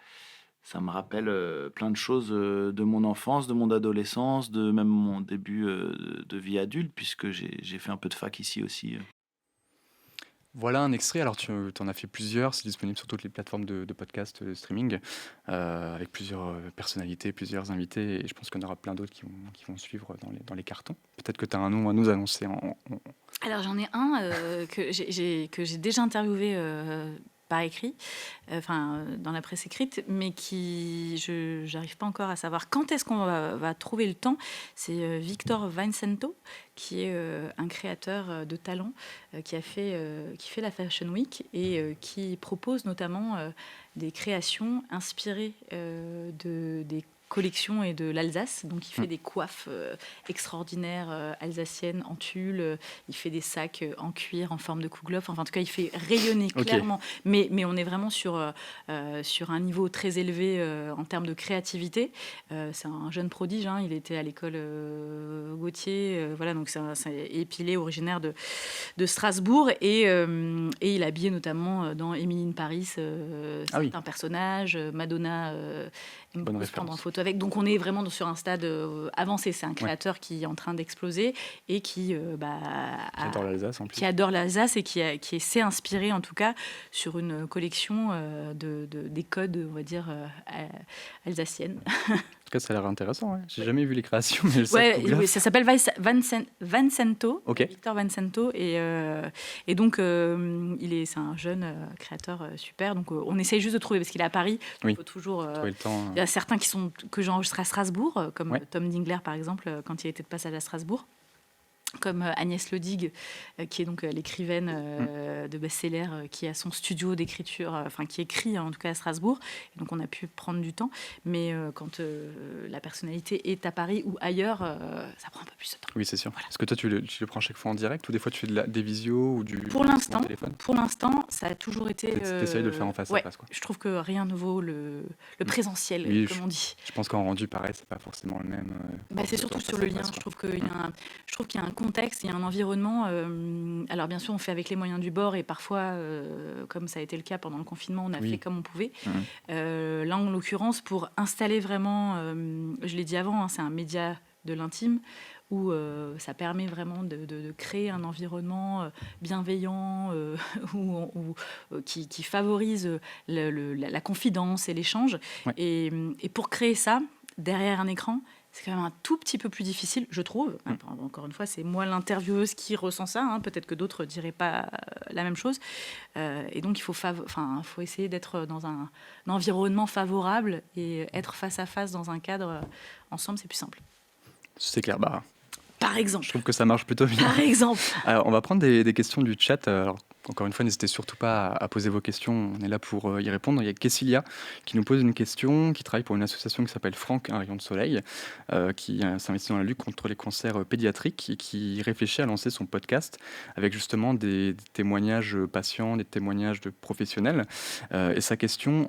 [SPEAKER 3] plein de choses de mon enfance, de mon adolescence, de même mon début de vie adulte, puisque j'ai fait un peu de fac ici aussi.
[SPEAKER 1] Voilà un extrait. Alors, tu en as fait plusieurs. C'est disponible sur toutes les plateformes de podcast, de streaming, avec plusieurs personnalités, plusieurs invités. Et je pense qu'il y en aura plein d'autres qui vont suivre dans les cartons. Peut-être que tu as un nom à nous annoncer.
[SPEAKER 2] Alors, j'en ai un que j'ai déjà interviewé par écrit, dans la presse écrite, mais je n'arrive pas encore à savoir quand est-ce qu'on va trouver le temps. C'est Victor Vincento, qui est un créateur de talent, qui fait la Fashion Week et qui propose notamment des créations inspirées des collection et de l'Alsace. Donc, il fait des coiffes extraordinaires alsaciennes en tulle. Il fait des sacs en cuir en forme de kouglof. Enfin, en tout cas, il fait rayonner clairement. Mais on est vraiment sur un niveau très élevé en termes de créativité. C'est un jeune prodige. Hein. Il était à l'école Gauthier. Voilà, donc et puis il est originaire de Strasbourg. Et il a habillé notamment dans Emily in Paris certains personnages. Madonna aime beaucoup se prendre en photo avec. Donc on est vraiment sur un stade avancé. C'est un créateur qui est en train d'exploser et qui
[SPEAKER 1] adore l'Alsace en plus.
[SPEAKER 2] Qui adore l'Alsace et qui s'est inspiré en tout cas sur une collection des codes, on va dire, alsaciennes.
[SPEAKER 1] En tout cas, ça a l'air intéressant. Ouais. J'ai jamais vu les créations, mais
[SPEAKER 2] ça s'appelle Vincento, Victor Vincento, et donc c'est un jeune créateur super. Donc on essaye juste de trouver parce qu'il est à Paris. Il faut toujours.
[SPEAKER 1] Trouver le temps.
[SPEAKER 2] Il y a certains que j'ai enregistrés à Strasbourg, comme Tom Dingler par exemple, quand il était de passage à Strasbourg. Comme Agnès Ledig, qui est donc l'écrivaine de best-seller, qui a son studio d'écriture, qui écrit en tout cas à Strasbourg. Et donc on a pu prendre du temps. Mais quand la personnalité est à Paris ou ailleurs, ça prend un peu plus de temps.
[SPEAKER 1] Oui, c'est sûr. Voilà. Est-ce que toi, tu le prends chaque fois en direct ou des fois tu fais des visios ou du téléphone ?
[SPEAKER 2] Pour l'instant, ça a toujours été...
[SPEAKER 1] T'essayes de le faire en face à face, quoi.
[SPEAKER 2] Je trouve que rien ne vaut le présentiel, comme on dit.
[SPEAKER 1] Je pense qu'en rendu, pareil, c'est pas forcément le même...
[SPEAKER 2] c'est surtout sur le lien. Je trouve qu'il y a un contexte, il y a un environnement. Alors bien sûr, on fait avec les moyens du bord et parfois, comme ça a été le cas pendant le confinement, on a fait comme on pouvait. Là, en l'occurrence, pour installer vraiment, je l'ai dit avant, c'est un média de l'intime où ça permet vraiment de créer un environnement bienveillant qui favorise la confidence et l'échange. Et pour créer ça, derrière un écran, c'est quand même un tout petit peu plus difficile, je trouve. Encore une fois, c'est moi l'intervieweuse qui ressent ça. Hein. Peut-être que d'autres ne diraient pas la même chose. Et donc, il faut essayer d'être dans un environnement favorable et être face à face dans un cadre ensemble, c'est plus simple.
[SPEAKER 1] C'est clair.
[SPEAKER 2] Par exemple.
[SPEAKER 1] Je trouve que ça marche plutôt bien.
[SPEAKER 2] Par exemple.
[SPEAKER 1] Alors, on va prendre des questions du chat. Alors, encore une fois, n'hésitez surtout pas à poser vos questions. On est là pour y répondre. Il y a Kessilia qui nous pose une question, qui travaille pour une association qui s'appelle Franck, un rayon de soleil, qui s'investit dans la lutte contre les cancers pédiatriques et qui réfléchit à lancer son podcast avec justement des témoignages patients, des témoignages de professionnels. Et sa question,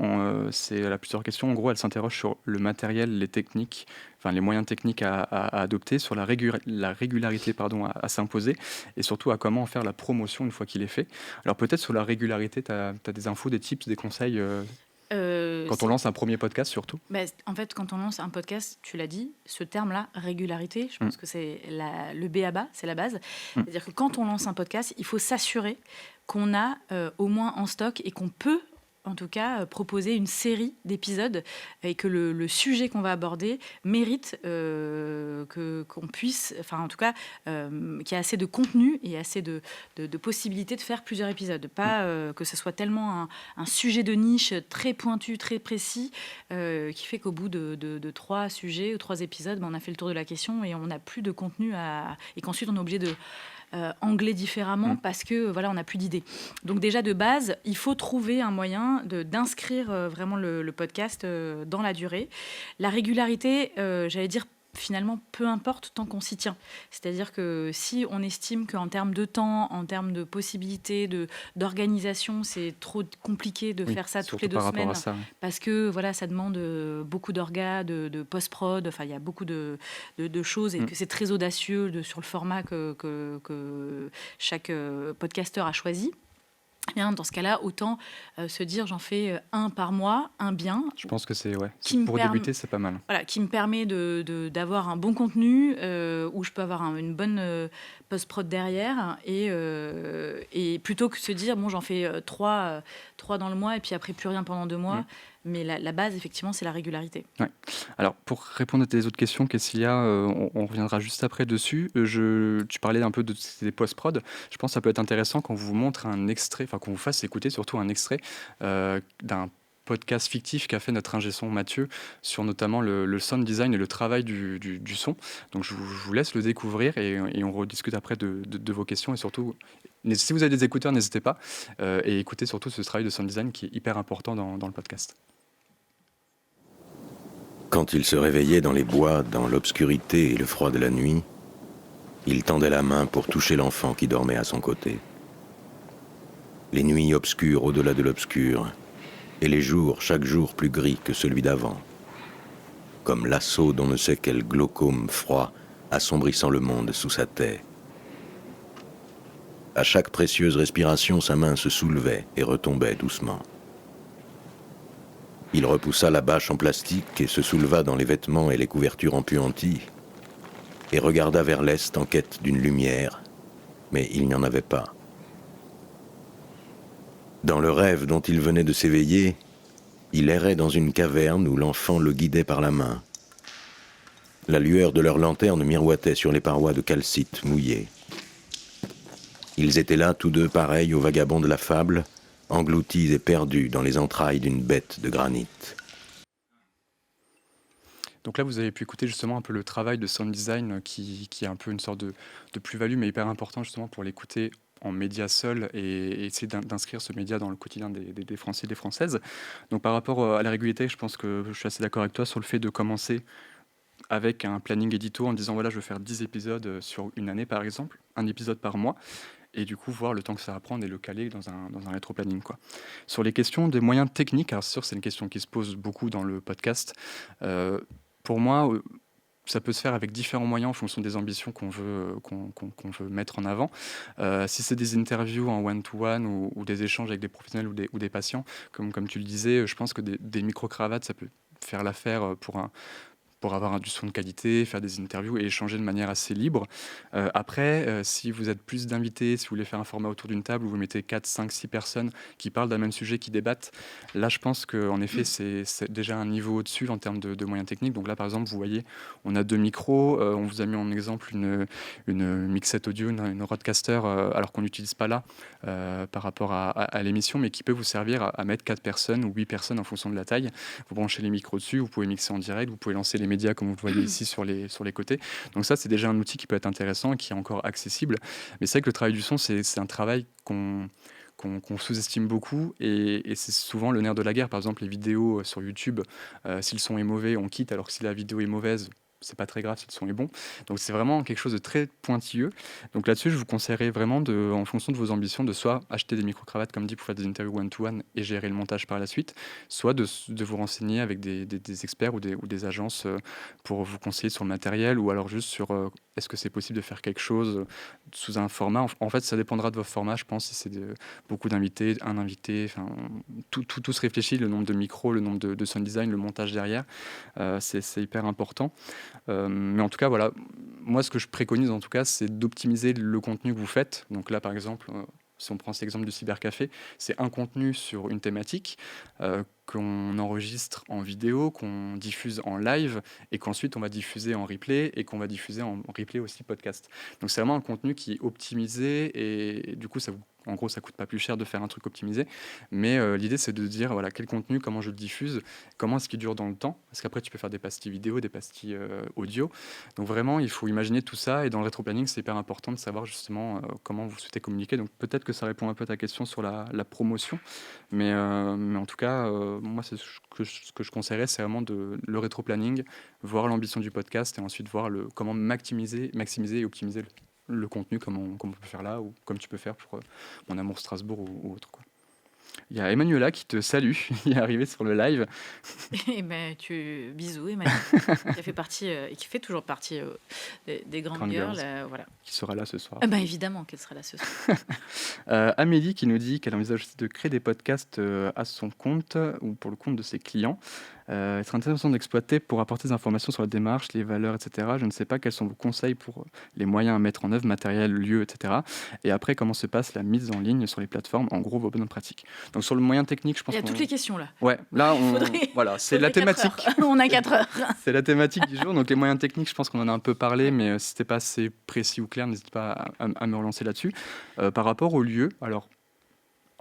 [SPEAKER 1] elle a plusieurs questions. En gros, elle s'interroge sur le matériel, les techniques, les moyens techniques à adopter, sur la régularité à s'imposer et surtout à comment en faire la promotion une fois qu'il est fait. Alors peut-être sur la régularité, tu as des infos, des tips, des conseils quand on lance un premier podcast surtout.
[SPEAKER 2] En fait, quand on lance un podcast, tu l'as dit, ce terme-là, régularité, je pense que c'est le b.a.-ba, c'est la base. C'est-à-dire que quand on lance un podcast, il faut s'assurer qu'on a au moins en stock et qu'on peut en tout cas proposer une série d'épisodes et que le sujet qu'on va aborder mérite qu'on puisse, en tout cas, qu'il y ait assez de contenu et assez de possibilités de faire plusieurs épisodes. Pas que ce soit tellement un sujet de niche très pointu, très précis, qui fait qu'au bout de 3 sujets ou 3 épisodes, on a fait le tour de la question et on n'a plus de contenu et qu'ensuite on est obligé de angler différemment parce que on n'a plus d'idées. Donc déjà de base, il faut trouver un moyen d'inscrire vraiment le podcast dans la durée. La régularité, j'allais dire finalement, peu importe tant qu'on s'y tient. C'est-à-dire que si on estime qu'en termes de temps, en termes de possibilités, d'organisation, c'est trop compliqué de faire ça toutes les 2 semaines, parce que ça demande beaucoup d'orgas, de post-prod, il y a beaucoup de choses et que c'est très audacieux sur le format que chaque podcasteur a choisi. Bien, dans ce cas-là, autant se dire j'en fais un par mois, un bien.
[SPEAKER 1] Je pense que pour débuter, c'est pas mal.
[SPEAKER 2] Voilà, qui me permet d'avoir un bon contenu, où je peux avoir une bonne post-prod derrière, et plutôt que se dire bon, j'en fais 3 dans le mois et puis après plus rien pendant 2 mois. Mais la base, effectivement, c'est la régularité.
[SPEAKER 1] Ouais. Alors, pour répondre à tes autres questions, Cécilia, on reviendra juste après dessus. Tu parlais un peu de ces post-prod. Je pense que ça peut être intéressant quand on vous montre un extrait, enfin qu'on vous fasse écouter surtout un extrait d'un podcast fictif qu'a fait notre ingé son Mathieu sur notamment le sound design et le travail du son. Donc je vous laisse le découvrir et on rediscute après de vos questions et surtout, si vous avez des écouteurs, n'hésitez pas et écoutez surtout ce travail de sound design qui est hyper important dans le podcast.
[SPEAKER 4] Quand il se réveillait dans les bois, dans l'obscurité et le froid de la nuit, il tendait la main pour toucher l'enfant qui dormait à son côté. Les nuits obscures au-delà de l'obscur, et les jours chaque jour plus gris que celui d'avant, comme l'assaut d'on ne sait quel glaucome froid assombrissant le monde sous sa taie. À chaque précieuse respiration, sa main se soulevait et retombait doucement. Il repoussa la bâche en plastique et se souleva dans les vêtements et les couvertures empuanties et regarda vers l'est en quête d'une lumière, mais il n'y en avait pas. Dans le rêve dont il venait de s'éveiller, il errait dans une caverne où l'enfant le guidait par la main. La lueur de leur lanterne miroitait sur les parois de calcite mouillées. Ils étaient là tous deux pareils aux vagabonds de la fable, engloutis et perdus dans les entrailles d'une bête de granit.
[SPEAKER 1] Donc là, vous avez pu écouter justement un peu le travail de sound design qui est un peu une sorte de plus-value, mais hyper important justement pour l'écouter en média seul et essayer d'inscrire ce média dans le quotidien des Français et des Françaises. Donc par rapport à la régularité, je pense que je suis assez d'accord avec toi sur le fait de commencer avec un planning édito en disant voilà, je veux faire 10 épisodes sur une année par exemple, un épisode par mois, et du coup voir le temps que ça va prendre et le caler dans un rétro-planning, quoi. Sur les questions des moyens techniques, alors c'est sûr c'est une question qui se pose beaucoup dans le podcast. Pour moi, ça peut se faire avec différents moyens en fonction des ambitions qu'on veut mettre en avant. Si c'est des interviews en one-to-one ou des échanges avec des professionnels ou des patients, comme tu le disais, je pense que des micro-cravates, ça peut faire l'affaire pour avoir du son de qualité, faire des interviews et échanger de manière assez libre. Après, si vous êtes plus d'invités, si vous voulez faire un format autour d'une table où vous mettez 4, 5, 6 personnes qui parlent d'un même sujet, qui débattent, là je pense qu'en effet c'est déjà un niveau au-dessus en termes de moyens techniques. Donc là par exemple, vous voyez, on a 2 micros, on vous a mis en exemple une mixette audio, une roadcaster, alors qu'on n'utilise pas là par rapport à l'émission, mais qui peut vous servir à mettre 4 personnes ou 8 personnes en fonction de la taille. Vous branchez les micros dessus, vous pouvez mixer en direct, vous pouvez lancer les médias comme vous le voyez ici sur les côtés. Donc ça, c'est déjà un outil qui peut être intéressant et qui est encore accessible. Mais c'est vrai que le travail du son, c'est un travail qu'on sous-estime beaucoup et c'est souvent le nerf de la guerre. Par exemple, les vidéos sur YouTube, si le son est mauvais, on quitte, alors que si la vidéo est mauvaise, c'est pas très grave si le son est bon. Donc c'est vraiment quelque chose de très pointilleux. Donc là-dessus, je vous conseillerais vraiment, en fonction de vos ambitions, de soit acheter des micro-cravates, comme dit, pour faire des interviews one-to-one et gérer le montage par la suite, soit de vous renseigner avec des experts ou des agences pour vous conseiller sur le matériel, ou alors juste sur est-ce que c'est possible de faire quelque chose sous un format. En fait, ça dépendra de votre format, je pense, si c'est beaucoup d'invités, un invité, tout se réfléchit, le nombre de micros, le nombre de sound design, le montage derrière, c'est hyper important. Mais en tout cas, voilà, moi ce que je préconise en tout cas, c'est d'optimiser le contenu que vous faites. Donc là, par exemple, si on prend cet exemple du cybercafé, c'est un contenu sur une thématique qu'on enregistre en vidéo, qu'on diffuse en live et qu'ensuite on va diffuser en replay et qu'on va diffuser en replay aussi podcast. Donc c'est vraiment un contenu qui est optimisé et du coup en gros ça coûte pas plus cher de faire un truc optimisé, mais l'idée c'est de dire voilà quel contenu, comment je le diffuse, comment est-ce qu'il dure dans le temps, parce qu'après tu peux faire des pastilles vidéo, des pastilles audio. Donc vraiment il faut imaginer tout ça et dans le rétro-planning c'est hyper important de savoir justement comment vous souhaitez communiquer. Donc peut-être que ça répond un peu à ta question sur la promotion, mais en tout cas moi c'est ce que je conseillerais, c'est vraiment le rétro-planning, voir l'ambition du podcast et ensuite voir comment maximiser et optimiser le contenu comme on peut faire là ou comme tu peux faire pour Mon Amour Strasbourg ou autre, quoi. Il y a Emmanuela qui te salue, il est arrivé sur le live.
[SPEAKER 2] Et ben, bisous Emmanuel, qui fait toujours partie des grandes girls, voilà.
[SPEAKER 1] Qui sera là ce soir.
[SPEAKER 2] Ben, évidemment qu'elle sera là ce soir.
[SPEAKER 1] Amélie qui nous dit qu'elle envisage aussi de créer des podcasts à son compte ou pour le compte de ses clients. Il serait intéressant d'exploiter pour apporter des informations sur la démarche, les valeurs, etc. Je ne sais pas quels sont vos conseils pour les moyens à mettre en œuvre, matériel, lieu, etc. Et après, comment se passe la mise en ligne sur les plateformes, en gros, vos bonnes pratiques. Donc sur le moyen technique, je pense
[SPEAKER 2] Il y a toutes les questions là.
[SPEAKER 1] Ouais, là, voilà, c'est la thématique.
[SPEAKER 2] On a 4 heures.
[SPEAKER 1] C'est la thématique du jour. Donc les moyens techniques, je pense qu'on en a un peu parlé, mais si c'était pas assez précis ou clair, n'hésite pas à me relancer là-dessus. Par rapport au lieu, alors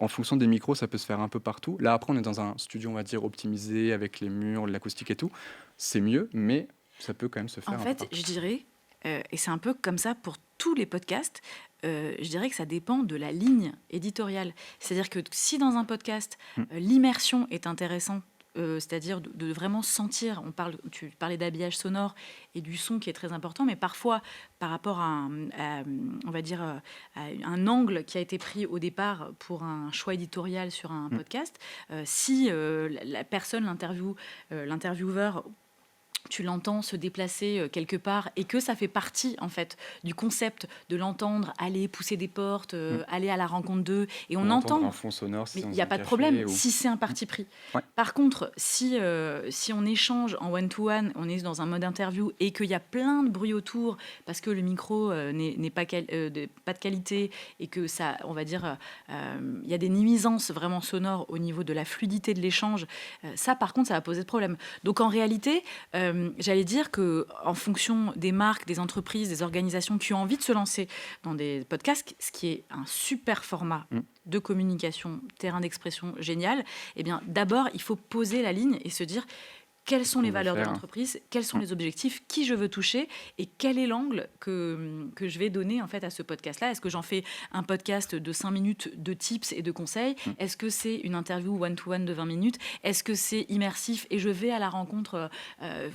[SPEAKER 1] en fonction des micros, ça peut se faire un peu partout. Là, après, on est dans un studio, on va dire, optimisé, avec les murs, l'acoustique et tout. C'est mieux, mais ça peut quand même se faire
[SPEAKER 2] En
[SPEAKER 1] un peu
[SPEAKER 2] fait,
[SPEAKER 1] partout.
[SPEAKER 2] je dirais, et c'est un peu comme ça pour tous les podcasts, je dirais que ça dépend de la ligne éditoriale. C'est-à-dire que si dans un podcast, l'immersion est intéressante, c'est-à-dire de vraiment sentir, tu parlais d'habillage sonore et du son qui est très important, mais parfois par rapport on va dire, à un angle qui a été pris au départ pour un choix éditorial sur un podcast, si la personne, l'intervieweur, tu l'entends se déplacer quelque part et que ça fait partie en fait du concept de l'entendre aller pousser des portes, aller à la rencontre d'eux, et on entend
[SPEAKER 1] un fond sonore,
[SPEAKER 2] mais il n'y a pas de problème si c'est un parti pris.
[SPEAKER 1] Ouais.
[SPEAKER 2] Par contre, si on échange en one-to-one, on est dans un mode interview et qu'il y a plein de bruit autour parce que le micro n'est pas de qualité et que ça, on va dire, il y a des nuisances vraiment sonores au niveau de la fluidité de l'échange, ça par contre, ça va poser de problème. Donc en réalité, j'allais dire qu'en fonction des marques, des entreprises, des organisations qui ont envie de se lancer dans des podcasts, ce qui est un super format de communication, terrain d'expression génial, eh bien, d'abord, il faut poser la ligne et se dire quelles sont les valeurs de l'entreprise, quels sont les objectifs, qui je veux toucher et quel est l'angle que je vais donner en fait à ce podcast-là. Est-ce que j'en fais un podcast de 5 minutes de tips et de conseils? Est-ce que c'est une interview one-to-one de 20 minutes? Est-ce que c'est immersif et je vais à la rencontre?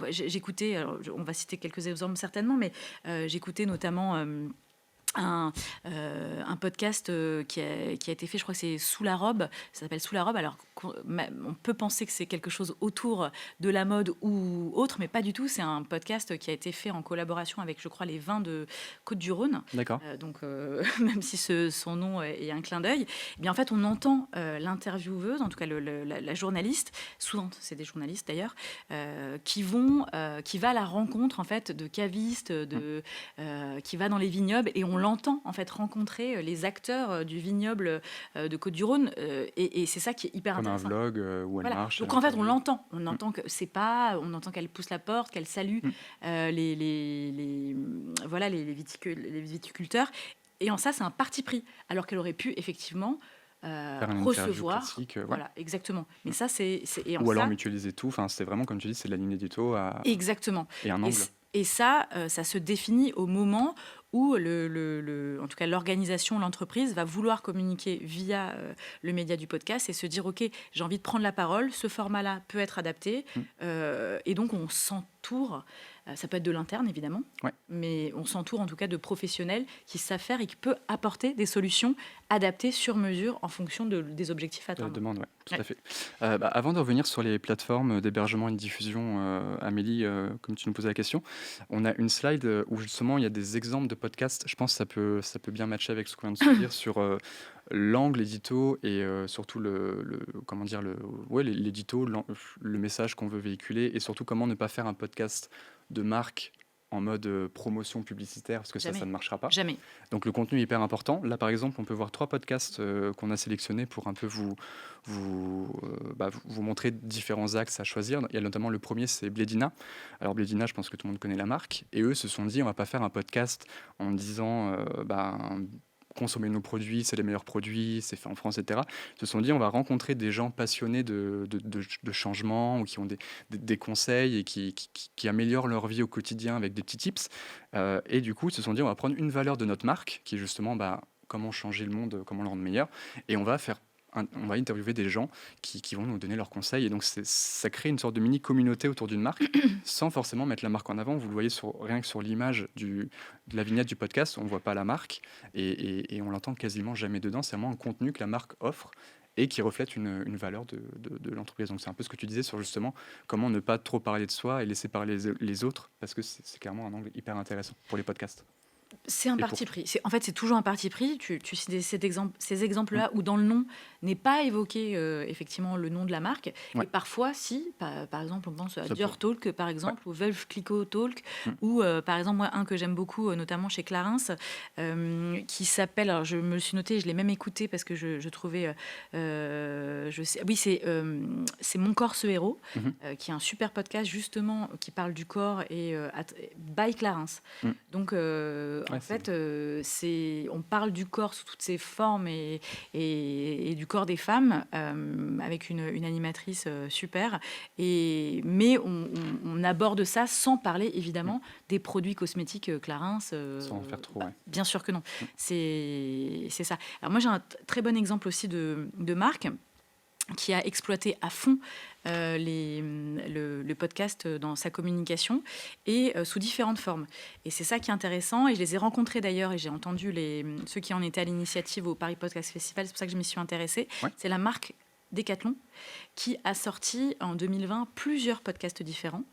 [SPEAKER 2] J'écoutais, on va citer quelques exemples certainement, mais j'écoutais notamment... un podcast qui a été fait, je crois que c'est Sous la robe, ça s'appelle Sous la robe. Alors on peut penser que c'est quelque chose autour de la mode ou autre, mais pas du tout. C'est un podcast qui a été fait en collaboration avec, je crois, les vins de Côte-du-Rhône.
[SPEAKER 1] D'accord.
[SPEAKER 2] Donc même si son nom est un clin d'œil, eh bien en fait on entend l'intervieweuse, en tout cas la journaliste, souvent c'est des journalistes d'ailleurs, qui va à la rencontre en fait de cavistes, qui va dans les vignobles, et on l'entend en fait rencontrer les acteurs du vignoble de Côte-du-Rhône, et c'est ça qui est hyper
[SPEAKER 1] comme
[SPEAKER 2] intéressant.
[SPEAKER 1] un vlog où elle marche.
[SPEAKER 2] Donc en fait on l'entend, on entend qu'elle pousse la porte, qu'elle salue les viticulteurs, et en ça c'est un parti pris, alors qu'elle aurait pu effectivement recevoir
[SPEAKER 1] classique,
[SPEAKER 2] voilà, exactement, mais ça
[SPEAKER 1] ou alors mutualiser tout, enfin c'est vraiment comme tu dis, c'est de la ligne édito
[SPEAKER 2] exactement,
[SPEAKER 1] et un angle.
[SPEAKER 2] Et ça se définit au moment où en tout cas l'organisation, l'entreprise va vouloir communiquer via le média du podcast et se dire ok, j'ai envie de prendre la parole, ce format-là peut être adapté, et donc on s'entoure. Ça peut être de l'interne, évidemment, mais on s'entoure en tout cas de professionnels qui savent faire et qui peuvent apporter des solutions adaptées sur mesure en fonction des objectifs à atteindre.
[SPEAKER 1] De la demande, tout à fait. Avant de revenir sur les plateformes d'hébergement et de diffusion, Amélie, comme tu nous posais la question, on a une slide où justement il y a des exemples de podcasts. Je pense que ça peut bien matcher avec ce qu'on vient de se dire sur l'angle édito et surtout l'édito, le message qu'on veut véhiculer, et surtout comment ne pas faire un podcast de marque en mode promotion publicitaire, parce que ça ne marchera pas.
[SPEAKER 2] Jamais.
[SPEAKER 1] Donc le contenu est hyper important. Là, par exemple, on peut voir 3 podcasts qu'on a sélectionnés pour un peu vous montrer différents axes à choisir. Il y a notamment le premier, c'est Blédina. Alors Blédina, je pense que tout le monde connaît la marque. Et eux se sont dit, on ne va pas faire un podcast en disant... consommer nos produits, c'est les meilleurs produits, c'est fait en France, etc. Ils se sont dit, on va rencontrer des gens passionnés de changement, ou qui ont des conseils et qui améliorent leur vie au quotidien avec des petits tips. Et du coup, ils se sont dit, on va prendre une valeur de notre marque, qui est justement comment changer le monde, comment le rendre meilleur, et on va interviewer des gens qui vont nous donner leurs conseils. Et donc, ça crée une sorte de mini-communauté autour d'une marque, sans forcément mettre la marque en avant. Vous le voyez rien que sur l'image de la vignette du podcast, on ne voit pas la marque, et on l'entend quasiment jamais dedans. C'est vraiment un contenu que la marque offre et qui reflète une valeur de l'entreprise. Donc, c'est un peu ce que tu disais sur justement comment ne pas trop parler de soi et laisser parler les autres, parce que c'est clairement un angle hyper intéressant pour les podcasts.
[SPEAKER 2] C'est un
[SPEAKER 1] Et
[SPEAKER 2] parti
[SPEAKER 1] pour-
[SPEAKER 2] pris. En fait, c'est toujours un parti pris. Tu cites ces exemples-là où dans le nom n'est pas évoqué effectivement le nom de la marque.
[SPEAKER 1] Ouais.
[SPEAKER 2] Et parfois, si, par exemple, on pense à
[SPEAKER 1] Ça
[SPEAKER 2] Dior Talk, par exemple, ou Veuve Clicquot Talk,
[SPEAKER 1] Mm.
[SPEAKER 2] ou par exemple, moi, un que j'aime beaucoup, notamment chez Clarins, qui s'appelle, alors je me le suis noté, je l'ai même écouté parce que je trouvais, oui, c'est Mon corps ce héros,
[SPEAKER 1] Mhm.
[SPEAKER 2] qui est un super podcast justement qui parle du corps et by Clarins.
[SPEAKER 1] Mm.
[SPEAKER 2] Donc, en
[SPEAKER 1] Ouais,
[SPEAKER 2] fait, on parle du corps sous toutes ses formes et du corps des femmes avec une animatrice super. Mais on aborde ça sans parler évidemment des produits cosmétiques Clarins.
[SPEAKER 1] Sans en faire trop, ouais.
[SPEAKER 2] Bien sûr que non. C'est ça. Alors moi, j'ai un très bon exemple aussi de marque qui a exploité à fond le podcast dans sa communication et sous différentes formes. Et c'est ça qui est intéressant. Et je les ai rencontrés d'ailleurs et j'ai entendu ceux qui en étaient à l'initiative au Paris Podcast Festival. C'est pour ça que je m'y suis intéressée.
[SPEAKER 1] Ouais.
[SPEAKER 2] C'est la marque Decathlon qui a sorti en 2020 plusieurs podcasts différents,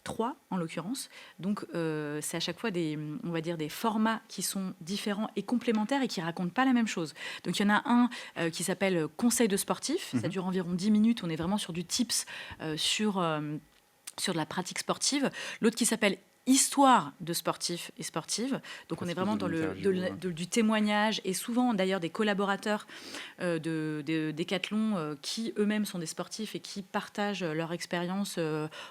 [SPEAKER 2] 3 en l'occurrence. Donc c'est à chaque fois on va dire des formats qui sont différents et complémentaires et qui racontent pas la même chose. Donc il y en a un qui s'appelle Conseil de sportif. Ça dure environ 10 minutes. On est vraiment sur du tips sur de la pratique sportive. L'autre qui s'appelle Histoire de sportifs et sportives. Donc on est vraiment dans du témoignage et souvent d'ailleurs des collaborateurs de Decathlon qui eux-mêmes sont des sportifs et qui partagent leur expérience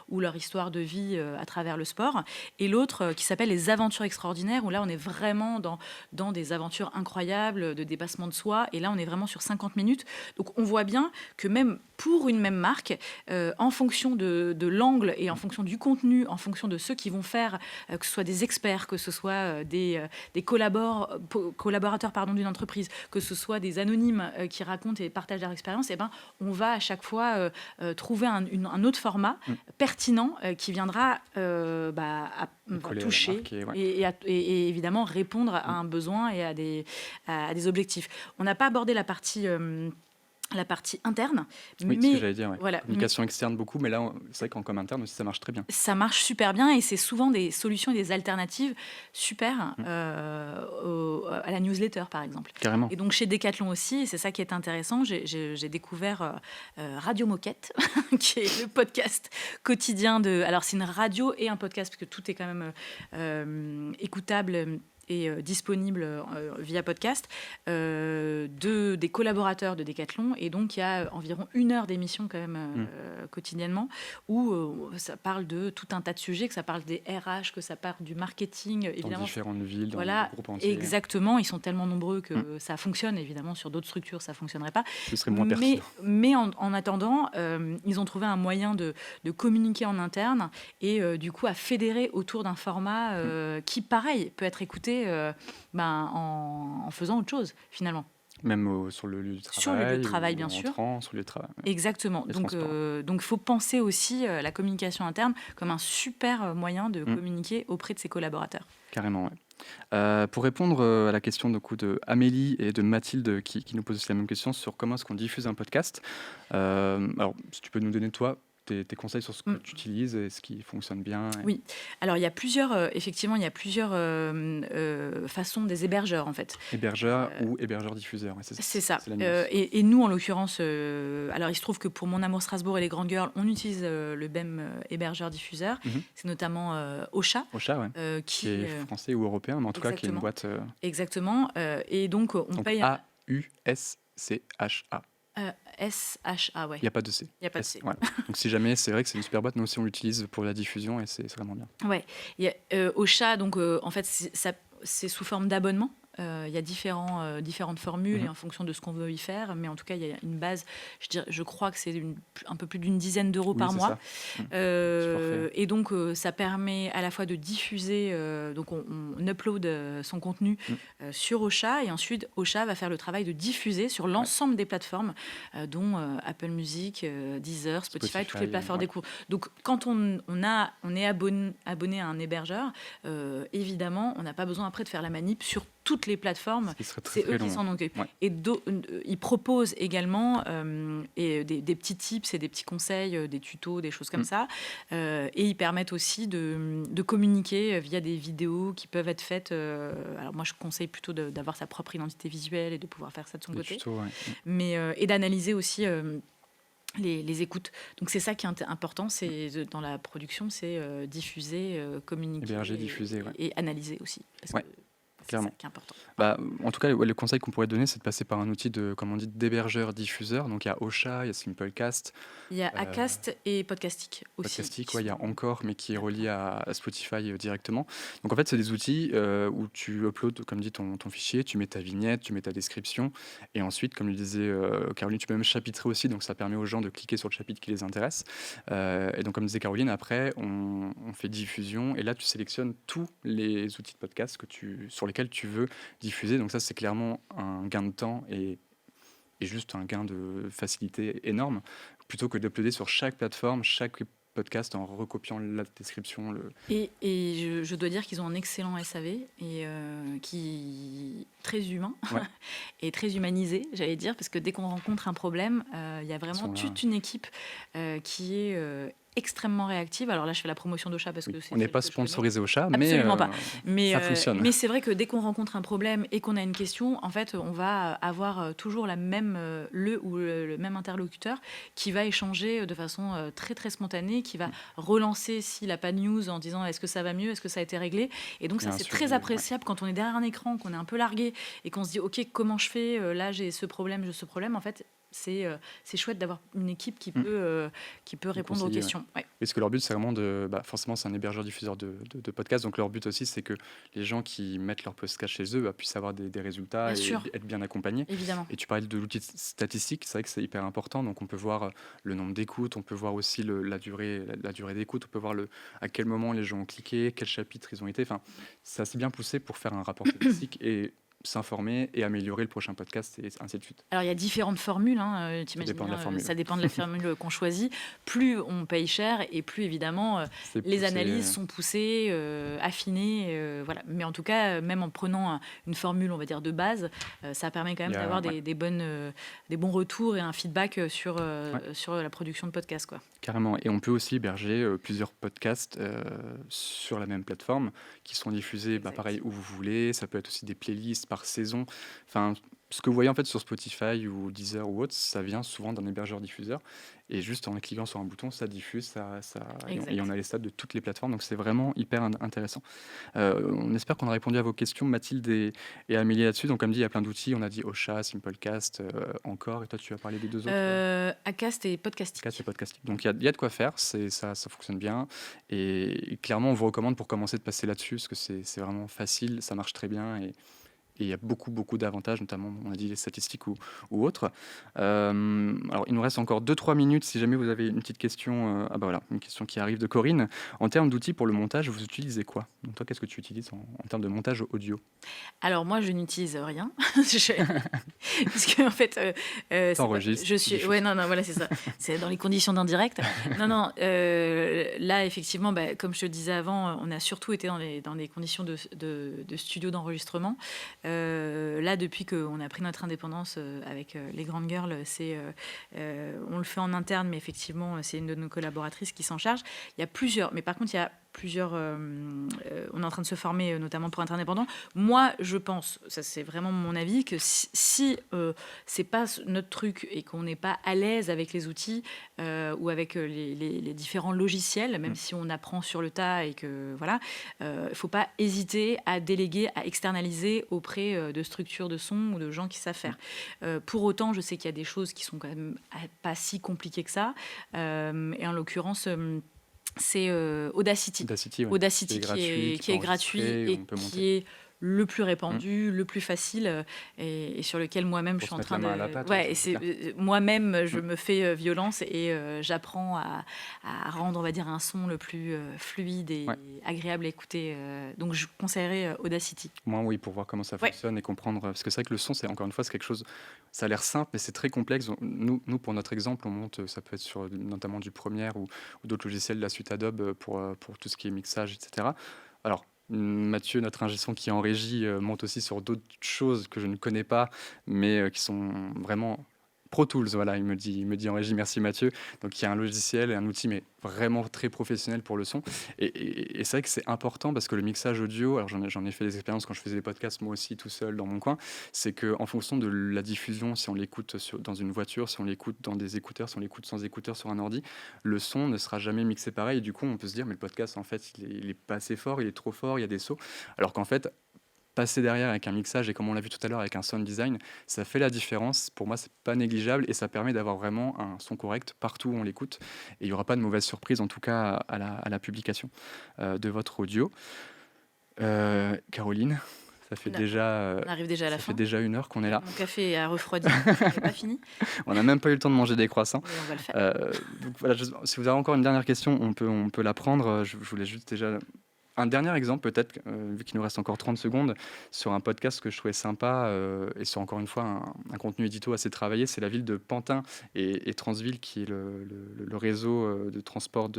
[SPEAKER 2] ou leur histoire de vie à travers le sport. Et l'autre qui s'appelle Les Aventures extraordinaires où là on est vraiment dans des aventures incroyables, de dépassement de soi. Et là on est vraiment sur 50 minutes. Donc on voit bien que même pour une même marque, en fonction de l'angle et en fonction du contenu, en fonction de ceux qui vont faire que ce soit des experts, que ce soit des collaborateurs d'une entreprise, que ce soit des anonymes qui racontent et partagent leur expérience, et on va à chaque fois trouver un autre format pertinent qui viendra toucher
[SPEAKER 1] marque,
[SPEAKER 2] et évidemment répondre à un besoin et à des objectifs. On n'a pas abordé la partie interne.
[SPEAKER 1] Oui,
[SPEAKER 2] mais
[SPEAKER 1] c'est ce que j'allais dire. Ouais.
[SPEAKER 2] Voilà,
[SPEAKER 1] Communication externe beaucoup, mais là, c'est vrai qu'en com interne aussi, ça marche très bien.
[SPEAKER 2] ça marche super bien et c'est souvent des solutions et des alternatives super à la newsletter, par exemple.
[SPEAKER 1] Carrément.
[SPEAKER 2] Et donc chez Decathlon aussi, et c'est ça qui est intéressant, j'ai découvert Radio Moquette, qui est le podcast quotidien alors c'est une radio et un podcast, parce que tout est quand même écoutable et disponible via podcast des collaborateurs de Decathlon. Et donc, il y a environ 1 heure d'émission quand même quotidiennement où ça parle de tout un tas de sujets, que ça parle des RH, que ça parle du marketing. Évidemment,
[SPEAKER 1] dans différentes villes, dans
[SPEAKER 2] voilà,
[SPEAKER 1] le groupe entier.
[SPEAKER 2] Exactement. Ils sont tellement nombreux que ça fonctionne. Évidemment, sur d'autres structures, ça ne fonctionnerait pas.
[SPEAKER 1] Ce serait moins pertinent.
[SPEAKER 2] Mais en attendant, ils ont trouvé un moyen de communiquer en interne et du coup à fédérer autour d'un format qui, pareil, peut être écouté en faisant autre chose, finalement.
[SPEAKER 1] Même sur le lieu du travail.
[SPEAKER 2] Sur le lieu de travail, bien sûr.
[SPEAKER 1] Sur le lieu de travail.
[SPEAKER 2] Exactement. Donc, il faut penser aussi la communication interne comme un super moyen de communiquer auprès de ses collaborateurs.
[SPEAKER 1] Carrément, ouais. Pour répondre à la question de Amélie et de Mathilde qui nous posent aussi la même question sur comment est-ce qu'on diffuse un podcast. Alors, si tu peux nous donner, toi, tes conseils sur ce que tu utilises et ce qui fonctionne bien.
[SPEAKER 2] Oui, alors il y a plusieurs façons des hébergeurs en fait.
[SPEAKER 1] Hébergeurs ou hébergeurs-diffuseurs.
[SPEAKER 2] C'est ça. Et nous en l'occurrence, alors il se trouve que pour Mon Amour Strasbourg et les Grandes Girls, on utilise le même hébergeur-diffuseur. C'est notamment Ocha.
[SPEAKER 1] Ocha, ouais. qui est français ou européen, mais en tout cas qui est une boîte.
[SPEAKER 2] Exactement. Et donc on paye.
[SPEAKER 1] A-U-S-C-H-A.
[SPEAKER 2] S-H-A, ouais.
[SPEAKER 1] Il n'y a pas de C.
[SPEAKER 2] Il n'y a pas de C.
[SPEAKER 1] Voilà. Donc si jamais, c'est vrai que c'est une super boîte, nous aussi on l'utilise pour la diffusion et c'est vraiment bien.
[SPEAKER 2] Ouais. Ocha, donc en fait, c'est sous forme d'abonnement. Il y a différentes formules et en fonction de ce qu'on veut y faire, mais en tout cas il y a une base, je crois que c'est un peu plus d'une dizaine d'euros par mois. Et donc ça permet à la fois de diffuser, donc on upload son contenu sur Ocha et ensuite Ocha va faire le travail de diffuser sur l'ensemble des plateformes dont Apple Music, Deezer, Spotify, toutes les plateformes d'écoute. Donc quand on est abonné à un hébergeur, évidemment on n'a pas besoin après de faire la manip sur toutes toutes les plateformes,
[SPEAKER 1] Ce qui serait très,
[SPEAKER 2] c'est
[SPEAKER 1] très
[SPEAKER 2] eux qui
[SPEAKER 1] long.
[SPEAKER 2] s'en occupent.
[SPEAKER 1] Ouais.
[SPEAKER 2] Et ils proposent également des petits tips et des petits conseils, des tutos, des choses comme ça. Et ils permettent aussi de communiquer via des vidéos qui peuvent être faites. Alors moi, je conseille plutôt d'avoir sa propre identité visuelle et de pouvoir faire ça de son
[SPEAKER 1] Des
[SPEAKER 2] côté.
[SPEAKER 1] tutos, ouais.
[SPEAKER 2] Mais, et d'analyser aussi les écoutes. Donc c'est ça qui est important, dans la production, c'est diffuser, communiquer
[SPEAKER 1] Héberger, diffuser, ouais.
[SPEAKER 2] et analyser aussi. Parce
[SPEAKER 1] Ouais,
[SPEAKER 2] que c'est
[SPEAKER 1] clairement.
[SPEAKER 2] ça qui est important.
[SPEAKER 1] Bah, en tout cas, ouais, le conseil qu'on pourrait donner, c'est de passer par un outil comme on dit, d'hébergeur-diffuseur. Donc il y a Ocha, il y a Simplecast,
[SPEAKER 2] Il y a Acast et Podcastic aussi.
[SPEAKER 1] Podcastic, ouais, il y a Encore, mais qui est relié à Spotify directement. Donc en fait, c'est des outils où tu uploads, comme dit, ton fichier, tu mets ta vignette, tu mets ta description, et ensuite, comme le disait Caroline, tu peux même chapitrer aussi, donc ça permet aux gens de cliquer sur le chapitre qui les intéresse. Et donc comme disait Caroline, après, on fait diffusion, et là, tu sélectionnes tous les outils de podcast sur lesquels tu veux diffuser. Donc ça, c'est clairement un gain de temps et juste un gain de facilité énorme, plutôt que d'uploader sur chaque plateforme, chaque podcast en recopiant la description.
[SPEAKER 2] Et je dois dire qu'ils ont un excellent SAV et qui très humain
[SPEAKER 1] Ouais.
[SPEAKER 2] et très humanisé, j'allais dire, parce que dès qu'on rencontre un problème, il y a vraiment toute une équipe qui est extrêmement réactive. Alors là, je fais la promotion d'Ocha parce que c'est
[SPEAKER 1] on n'est
[SPEAKER 2] celle
[SPEAKER 1] pas
[SPEAKER 2] que je connais.
[SPEAKER 1] sponsorisé au chat,
[SPEAKER 2] Absolument pas.
[SPEAKER 1] ça fonctionne.
[SPEAKER 2] Mais c'est vrai que dès qu'on rencontre un problème et qu'on a une question, en fait, on va avoir toujours le même interlocuteur qui va échanger de façon très très spontanée, qui va relancer s'il n'a pas de news en disant est-ce que ça va mieux, est-ce que ça a été réglé. Et donc ça, c'est très appréciable quand on est derrière un écran, qu'on est un peu largué et qu'on se dit ok, comment je fais, là j'ai ce problème, j'ai ce problème. En fait, c'est chouette d'avoir une équipe qui peut répondre aux questions. Ouais.
[SPEAKER 1] Parce que leur but, c'est vraiment forcément, c'est un hébergeur-diffuseur de podcasts, donc leur but aussi, c'est que les gens qui mettent leur podcast chez eux puissent avoir des résultats et être bien accompagnés.
[SPEAKER 2] Évidemment.
[SPEAKER 1] Et tu parlais de l'outil statistique, c'est vrai que c'est hyper important, donc on peut voir le nombre d'écoutes, on peut voir aussi la durée d'écoute, on peut voir à quel moment les gens ont cliqué, quel chapitre ils ont été. Enfin, c'est assez bien poussé pour faire un rapport statistique et s'informer et améliorer le prochain podcast et ainsi de suite.
[SPEAKER 2] Alors il y a différentes formules,
[SPEAKER 1] Ça dépend de la formule.
[SPEAKER 2] Ça dépend de la formule qu'on choisit. Plus on paye cher et plus évidemment les analyses sont poussées, affinées, voilà. Mais en tout cas, même en prenant une formule, on va dire de base, ça permet quand même d'avoir des bons retours et un feedback sur la production de podcasts, quoi.
[SPEAKER 1] Carrément. Et on peut aussi héberger plusieurs podcasts sur la même plateforme qui sont diffusés, pareil, où vous voulez. Ça peut être aussi des playlists par saison. Enfin, ce que vous voyez en fait sur Spotify ou Deezer ou autre, ça vient souvent d'un hébergeur-diffuseur. Et juste en cliquant sur un bouton, ça diffuse, et on a les stats de toutes les plateformes. Donc c'est vraiment hyper intéressant. On espère qu'on a répondu à vos questions, Mathilde et Amélie là-dessus. Donc comme dit, il y a plein d'outils. On a dit Ocha, Simplecast, Encore. Et toi, tu as parlé des deux autres
[SPEAKER 2] Acast et Podcastic.
[SPEAKER 1] Acast et Podcastic. Donc il y a de quoi faire. Ça fonctionne bien. Et clairement, on vous recommande pour commencer de passer là-dessus parce que c'est vraiment facile, ça marche très bien. Et il y a beaucoup d'avantages, notamment, on a dit les statistiques ou autres. Alors, il nous reste encore 2-3 minutes si jamais vous avez une petite question. Une question qui arrive de Corinne. En termes d'outils pour le montage, vous utilisez quoi? Donc, toi, qu'est-ce que tu utilises en termes de montage audio?
[SPEAKER 2] Alors, moi, je n'utilise rien. Parce que, en fait,
[SPEAKER 1] t'enregistres.
[SPEAKER 2] Je suis. Ouais, non, voilà, c'est ça. C'est dans les conditions d'un direct. Non. Là, effectivement, comme je te le disais avant, on a surtout été dans des conditions de studio d'enregistrement. Là, depuis qu'on a pris notre indépendance avec les grandes girls, on le fait en interne, mais effectivement, c'est une de nos collaboratrices qui s'en charge. Il y a plusieurs, mais par contre, il y a plusieurs. On est en train de se former, notamment pour être indépendant. Moi, je pense, ça c'est vraiment mon avis, que si c'est pas notre truc et qu'on n'est pas à l'aise avec les outils ou avec les différents logiciels, même si on apprend sur le tas et que voilà, faut pas hésiter à déléguer, à externaliser auprès de structures de son ou de gens qui savent faire. Pour autant, je sais qu'il y a des choses qui sont quand même pas si compliquées que ça. Et en l'occurrence, c'est Audacity. Audacity qui est gratuit et qui est le plus répandu, le plus facile et sur lequel moi-même je suis en train de... moi-même, je me fais violence et j'apprends à rendre, on va dire, un son le plus fluide et agréable à écouter. Donc, je conseillerais Audacity.
[SPEAKER 1] Moi, oui, pour voir comment ça fonctionne et comprendre. Parce que c'est vrai que le son, c'est encore une fois, c'est quelque chose... Ça a l'air simple, mais c'est très complexe. Nous, pour notre exemple, on monte, ça peut être sur notamment du Premiere ou d'autres logiciels de la suite Adobe pour tout ce qui est mixage, etc. Alors, Mathieu, notre ingé son qui est en régie, monte aussi sur d'autres choses que je ne connais pas, mais qui sont vraiment Pro Tools, voilà, il me dit en régie, merci Mathieu. Donc il y a un logiciel et un outil, mais vraiment très professionnel pour le son. Et c'est vrai que c'est important parce que le mixage audio, alors j'en ai fait des expériences quand je faisais des podcasts, moi aussi tout seul dans mon coin, c'est qu'en fonction de la diffusion, si on l'écoute dans une voiture, si on l'écoute dans des écouteurs, si on l'écoute sans écouteurs sur un ordi, le son ne sera jamais mixé pareil. Et du coup, on peut se dire, mais le podcast, en fait, il est pas assez fort, il est trop fort, il y a des sauts. Alors qu'en fait, passer derrière avec un mixage et comme on l'a vu tout à l'heure avec un sound design, ça fait la différence. Pour moi, c'est pas négligeable et ça permet d'avoir vraiment un son correct partout où on l'écoute. Et il n'y aura pas de mauvaise surprise, en tout cas à la publication de votre audio. Caroline, ça fait
[SPEAKER 2] on arrive déjà à la
[SPEAKER 1] ça
[SPEAKER 2] fin.
[SPEAKER 1] fait déjà 1 heure qu'on est là.
[SPEAKER 2] Mon café a refroidi, c'est pas fini.
[SPEAKER 1] On n'a même pas eu le temps de manger des croissants.
[SPEAKER 2] Mais on va le faire.
[SPEAKER 1] Donc voilà, si vous avez encore une dernière question, on peut la prendre. Je voulais juste déjà un dernier exemple, peut-être, vu qu'il nous reste encore 30 secondes, sur un podcast que je trouvais sympa et sur encore une fois un contenu édito assez travaillé, c'est la ville de Pantin et Transville, qui est le réseau de transport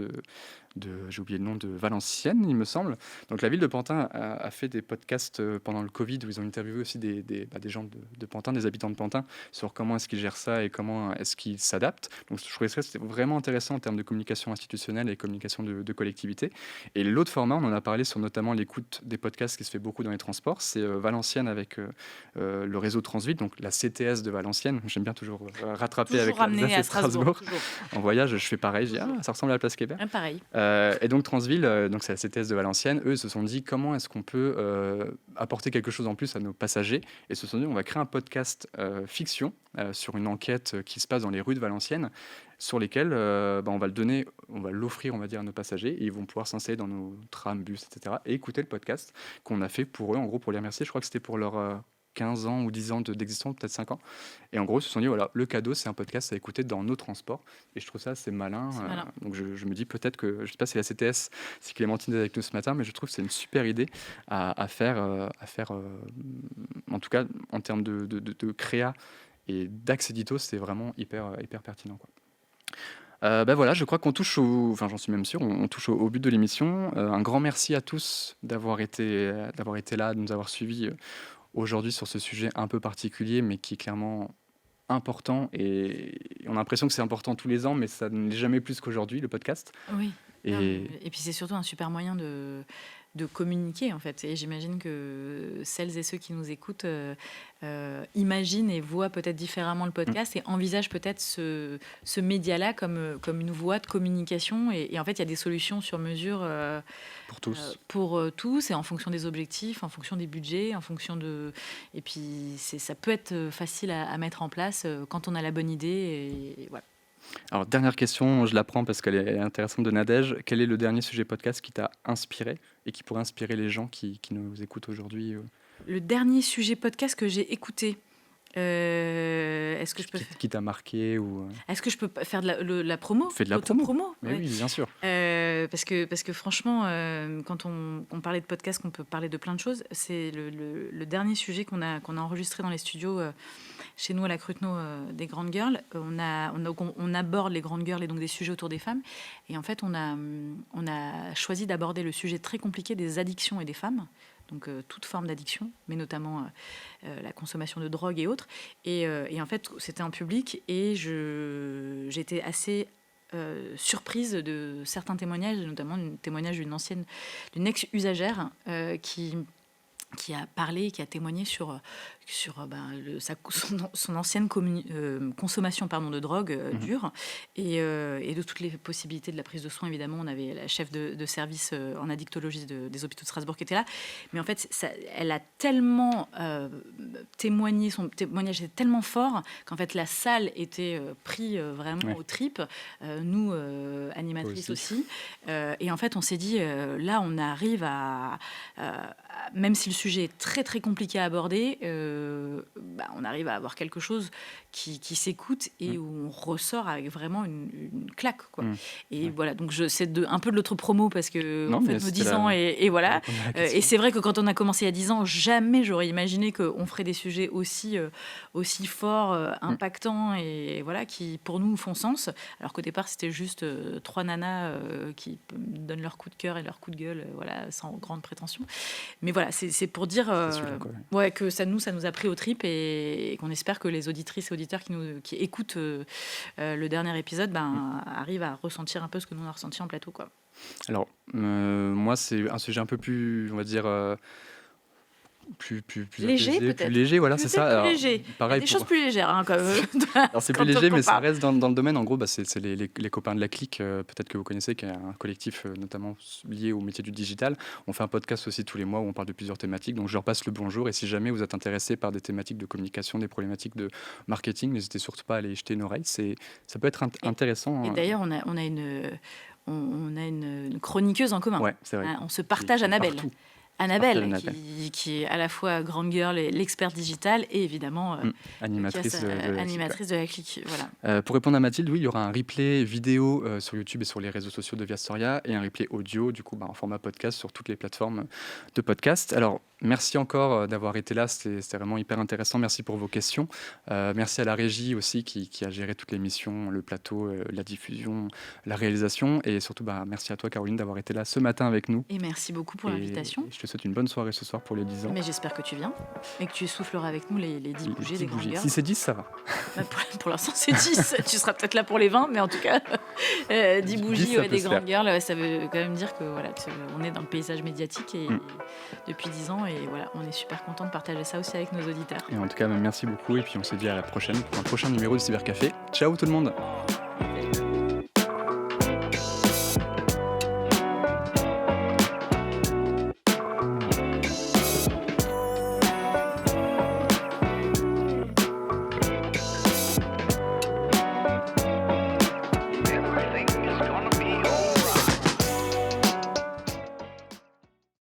[SPEAKER 1] j'ai oublié le nom, de Valenciennes, il me semble. Donc la ville de Pantin a fait des podcasts pendant le Covid où ils ont interviewé aussi des gens de Pantin, des habitants de Pantin, sur comment est-ce qu'ils gèrent ça et comment est-ce qu'ils s'adaptent. Donc je trouvais ça c'était vraiment intéressant en termes de communication institutionnelle et communication de collectivité. Et l'autre format, on en a parlé sur notamment l'écoute des podcasts qui se fait beaucoup dans les transports, c'est Valenciennes avec le réseau Transville, donc la CTS de Valenciennes. J'aime bien toujours rattraper
[SPEAKER 2] toujours
[SPEAKER 1] avec la
[SPEAKER 2] à Strasbourg.
[SPEAKER 1] En voyage, je fais pareil, je dis ça ressemble à la place Québec.
[SPEAKER 2] Pareil.
[SPEAKER 1] Et donc Transville, donc c'est la CTS de Valenciennes, eux se sont dit comment est-ce qu'on peut apporter quelque chose en plus à nos passagers, et se sont dit on va créer un podcast fiction sur une enquête qui se passe dans les rues de Valenciennes, sur lesquelles on va l'offrir on va dire à nos passagers, et ils vont pouvoir s'installer dans nos trams, bus, etc. et écouter le podcast qu'on a fait pour eux, en gros pour les remercier. Je crois que c'était pour leur 15 ans ou 10 ans d'existence, peut-être 5 ans. Et en gros, ils se sont dit, voilà, le cadeau, c'est un podcast à écouter dans nos transports. Et je trouve ça assez malin. Donc je me dis peut-être que, je ne sais pas si la CTS, si Clémentine est avec nous ce matin, mais je trouve que c'est une super idée à faire, en tout cas, en termes de créa et d'axe édito, c'est vraiment hyper pertinent, quoi. Voilà, je crois qu'on touche j'en suis même sûr, on touche au but de l'émission. Un grand merci à tous d'avoir été là, de nous avoir suivis aujourd'hui sur ce sujet un peu particulier, mais qui est clairement important. Et on a l'impression que c'est important tous les ans, mais ça n'est jamais plus qu'aujourd'hui, le podcast.
[SPEAKER 2] Oui.
[SPEAKER 1] Et
[SPEAKER 2] puis c'est surtout un super moyen de communiquer, en fait. Et j'imagine que celles et ceux qui nous écoutent imaginent et voient peut-être différemment le podcast et envisagent peut-être ce média-là comme une voie de communication. Et en fait, il y a des solutions sur mesure
[SPEAKER 1] pour tous.
[SPEAKER 2] Pour tous, et en fonction des objectifs, en fonction des budgets, en fonction de... Et puis, ça peut être facile à mettre en place quand on a la bonne idée. Et voilà.
[SPEAKER 1] Alors, dernière question, je la prends parce qu'elle est intéressante, de Nadège. Quel est le dernier sujet podcast qui t'a inspiré et qui pourrait inspirer les gens qui nous écoutent aujourd'hui
[SPEAKER 2] Le dernier sujet podcast que j'ai écouté, est-ce que je peux
[SPEAKER 1] qui t'a marqué ou
[SPEAKER 2] Est-ce que je peux faire de la promo?
[SPEAKER 1] Fais de la promo.
[SPEAKER 2] Ouais.
[SPEAKER 1] Oui, bien sûr.
[SPEAKER 2] Parce que franchement, quand on parlait de podcast, qu'on peut parler de plein de choses, c'est le dernier sujet qu'on a enregistré dans les studios chez nous à la Cruteno des Grandes Girls. On aborde les Grandes Girls et donc des sujets autour des femmes. Et en fait, on a choisi d'aborder le sujet très compliqué des addictions et des femmes. Donc toute forme d'addiction, mais notamment la consommation de drogue et autres. Et en fait, c'était en public et j'étais assez surprise de certains témoignages, notamment un témoignage d'une ex-usagère qui a parlé, qui a témoigné sur son ancienne consommation de drogue dure et de toutes les possibilités de la prise de soins. Évidemment, on avait la chef de service en addictologie des hôpitaux de Strasbourg qui était là. Mais en fait, elle a tellement témoigné, son témoignage était tellement fort qu'en fait, la salle était prise vraiment aux tripes. Nous, animatrices aussi. Et en fait, on s'est dit, là, on arrive à même si le sujet est très très compliqué à aborder, on arrive à avoir quelque chose qui s'écoute et où on ressort avec vraiment une claque, quoi. Et voilà, donc c'est un peu de l'autre promo parce que
[SPEAKER 1] Non,
[SPEAKER 2] en fait
[SPEAKER 1] mais
[SPEAKER 2] nos
[SPEAKER 1] c'était
[SPEAKER 2] 10 ans et voilà.
[SPEAKER 1] répondre à la question.
[SPEAKER 2] Et c'est vrai que quand on a commencé il y a 10 ans, jamais j'aurais imaginé qu'on ferait des sujets aussi forts, impactants et voilà, qui pour nous font sens. Alors qu'au départ c'était juste 3 nanas qui donnent leur coup de cœur et leur coup de gueule, voilà, sans grande prétention. Mais voilà, c'est pour dire
[SPEAKER 1] C'est celui-là, quoi.
[SPEAKER 2] que ça nous a pris aux tripes et qu'on espère que les auditrices et auditeurs qui écoutent le dernier épisode arrivent à ressentir un peu ce que nous on a ressenti en plateau, quoi.
[SPEAKER 1] Alors, moi, c'est un sujet un peu plus, on va dire, plus
[SPEAKER 2] Léger,
[SPEAKER 1] apaisé,
[SPEAKER 2] peut-être.
[SPEAKER 1] plus léger, voilà, c'est
[SPEAKER 2] Peut-être
[SPEAKER 1] ça.
[SPEAKER 2] plus
[SPEAKER 1] Alors,
[SPEAKER 2] léger.
[SPEAKER 1] pareil
[SPEAKER 2] Des
[SPEAKER 1] pour-
[SPEAKER 2] choses plus légères, hein, quand même.
[SPEAKER 1] Alors c'est plus léger, mais ça reste dans le domaine. En gros, c'est les copains de la clique, peut-être que vous connaissez, qui est un collectif notamment lié au métier du digital. On fait un podcast aussi tous les mois où on parle de plusieurs thématiques. Donc je leur passe le bonjour. Et si jamais vous êtes intéressé par des thématiques de communication, des problématiques de marketing, n'hésitez surtout pas à aller y jeter une oreille. Ça peut être intéressant.
[SPEAKER 2] Et d'ailleurs, on a une chroniqueuse en commun.
[SPEAKER 1] Ouais, c'est vrai.
[SPEAKER 2] Hein, on se partage
[SPEAKER 1] Qui est
[SPEAKER 2] Annabelle.
[SPEAKER 1] partout.
[SPEAKER 2] Annabelle,
[SPEAKER 1] Annabelle.
[SPEAKER 2] qui est à la fois grande girl et l'experte digitale et évidemment
[SPEAKER 1] Animatrice
[SPEAKER 2] qui a
[SPEAKER 1] de la clique, ouais.
[SPEAKER 2] animatrice de la clique. Voilà.
[SPEAKER 1] Pour répondre à Mathilde, oui, il y aura un replay vidéo sur YouTube et sur les réseaux sociaux de Via Storia et un replay audio, du coup, en format podcast sur toutes les plateformes de podcast. Alors, merci encore d'avoir été là, c'était vraiment hyper intéressant. Merci pour vos questions. Merci à la régie aussi qui a géré toute l'émission, le plateau, la diffusion, la réalisation. Et surtout, merci à toi, Caroline, d'avoir été là ce matin avec nous.
[SPEAKER 2] Et merci beaucoup pour
[SPEAKER 1] Et
[SPEAKER 2] l'invitation.
[SPEAKER 1] je te souhaite une bonne soirée ce soir pour les 10 ans.
[SPEAKER 2] Mais j'espère que tu viens et que tu souffleras avec nous les 10
[SPEAKER 1] Les
[SPEAKER 2] bougies
[SPEAKER 1] petites
[SPEAKER 2] des grandes
[SPEAKER 1] bougies.
[SPEAKER 2] girls.
[SPEAKER 1] Si c'est 10, ça va.
[SPEAKER 2] Pour l'instant, c'est 10. Tu seras peut-être là pour les 20, mais en tout cas, 10 bougies
[SPEAKER 1] 10, ça peut
[SPEAKER 2] des
[SPEAKER 1] se
[SPEAKER 2] grandes
[SPEAKER 1] faire.
[SPEAKER 2] girls, ça veut quand même dire que voilà, on est dans le paysage médiatique et depuis 10 ans. Et voilà, on est super content de partager ça aussi avec nos auditeurs.
[SPEAKER 1] Et en tout cas, merci beaucoup. Et puis on se dit à la prochaine pour un prochain numéro de Cybercafé. Ciao tout le monde.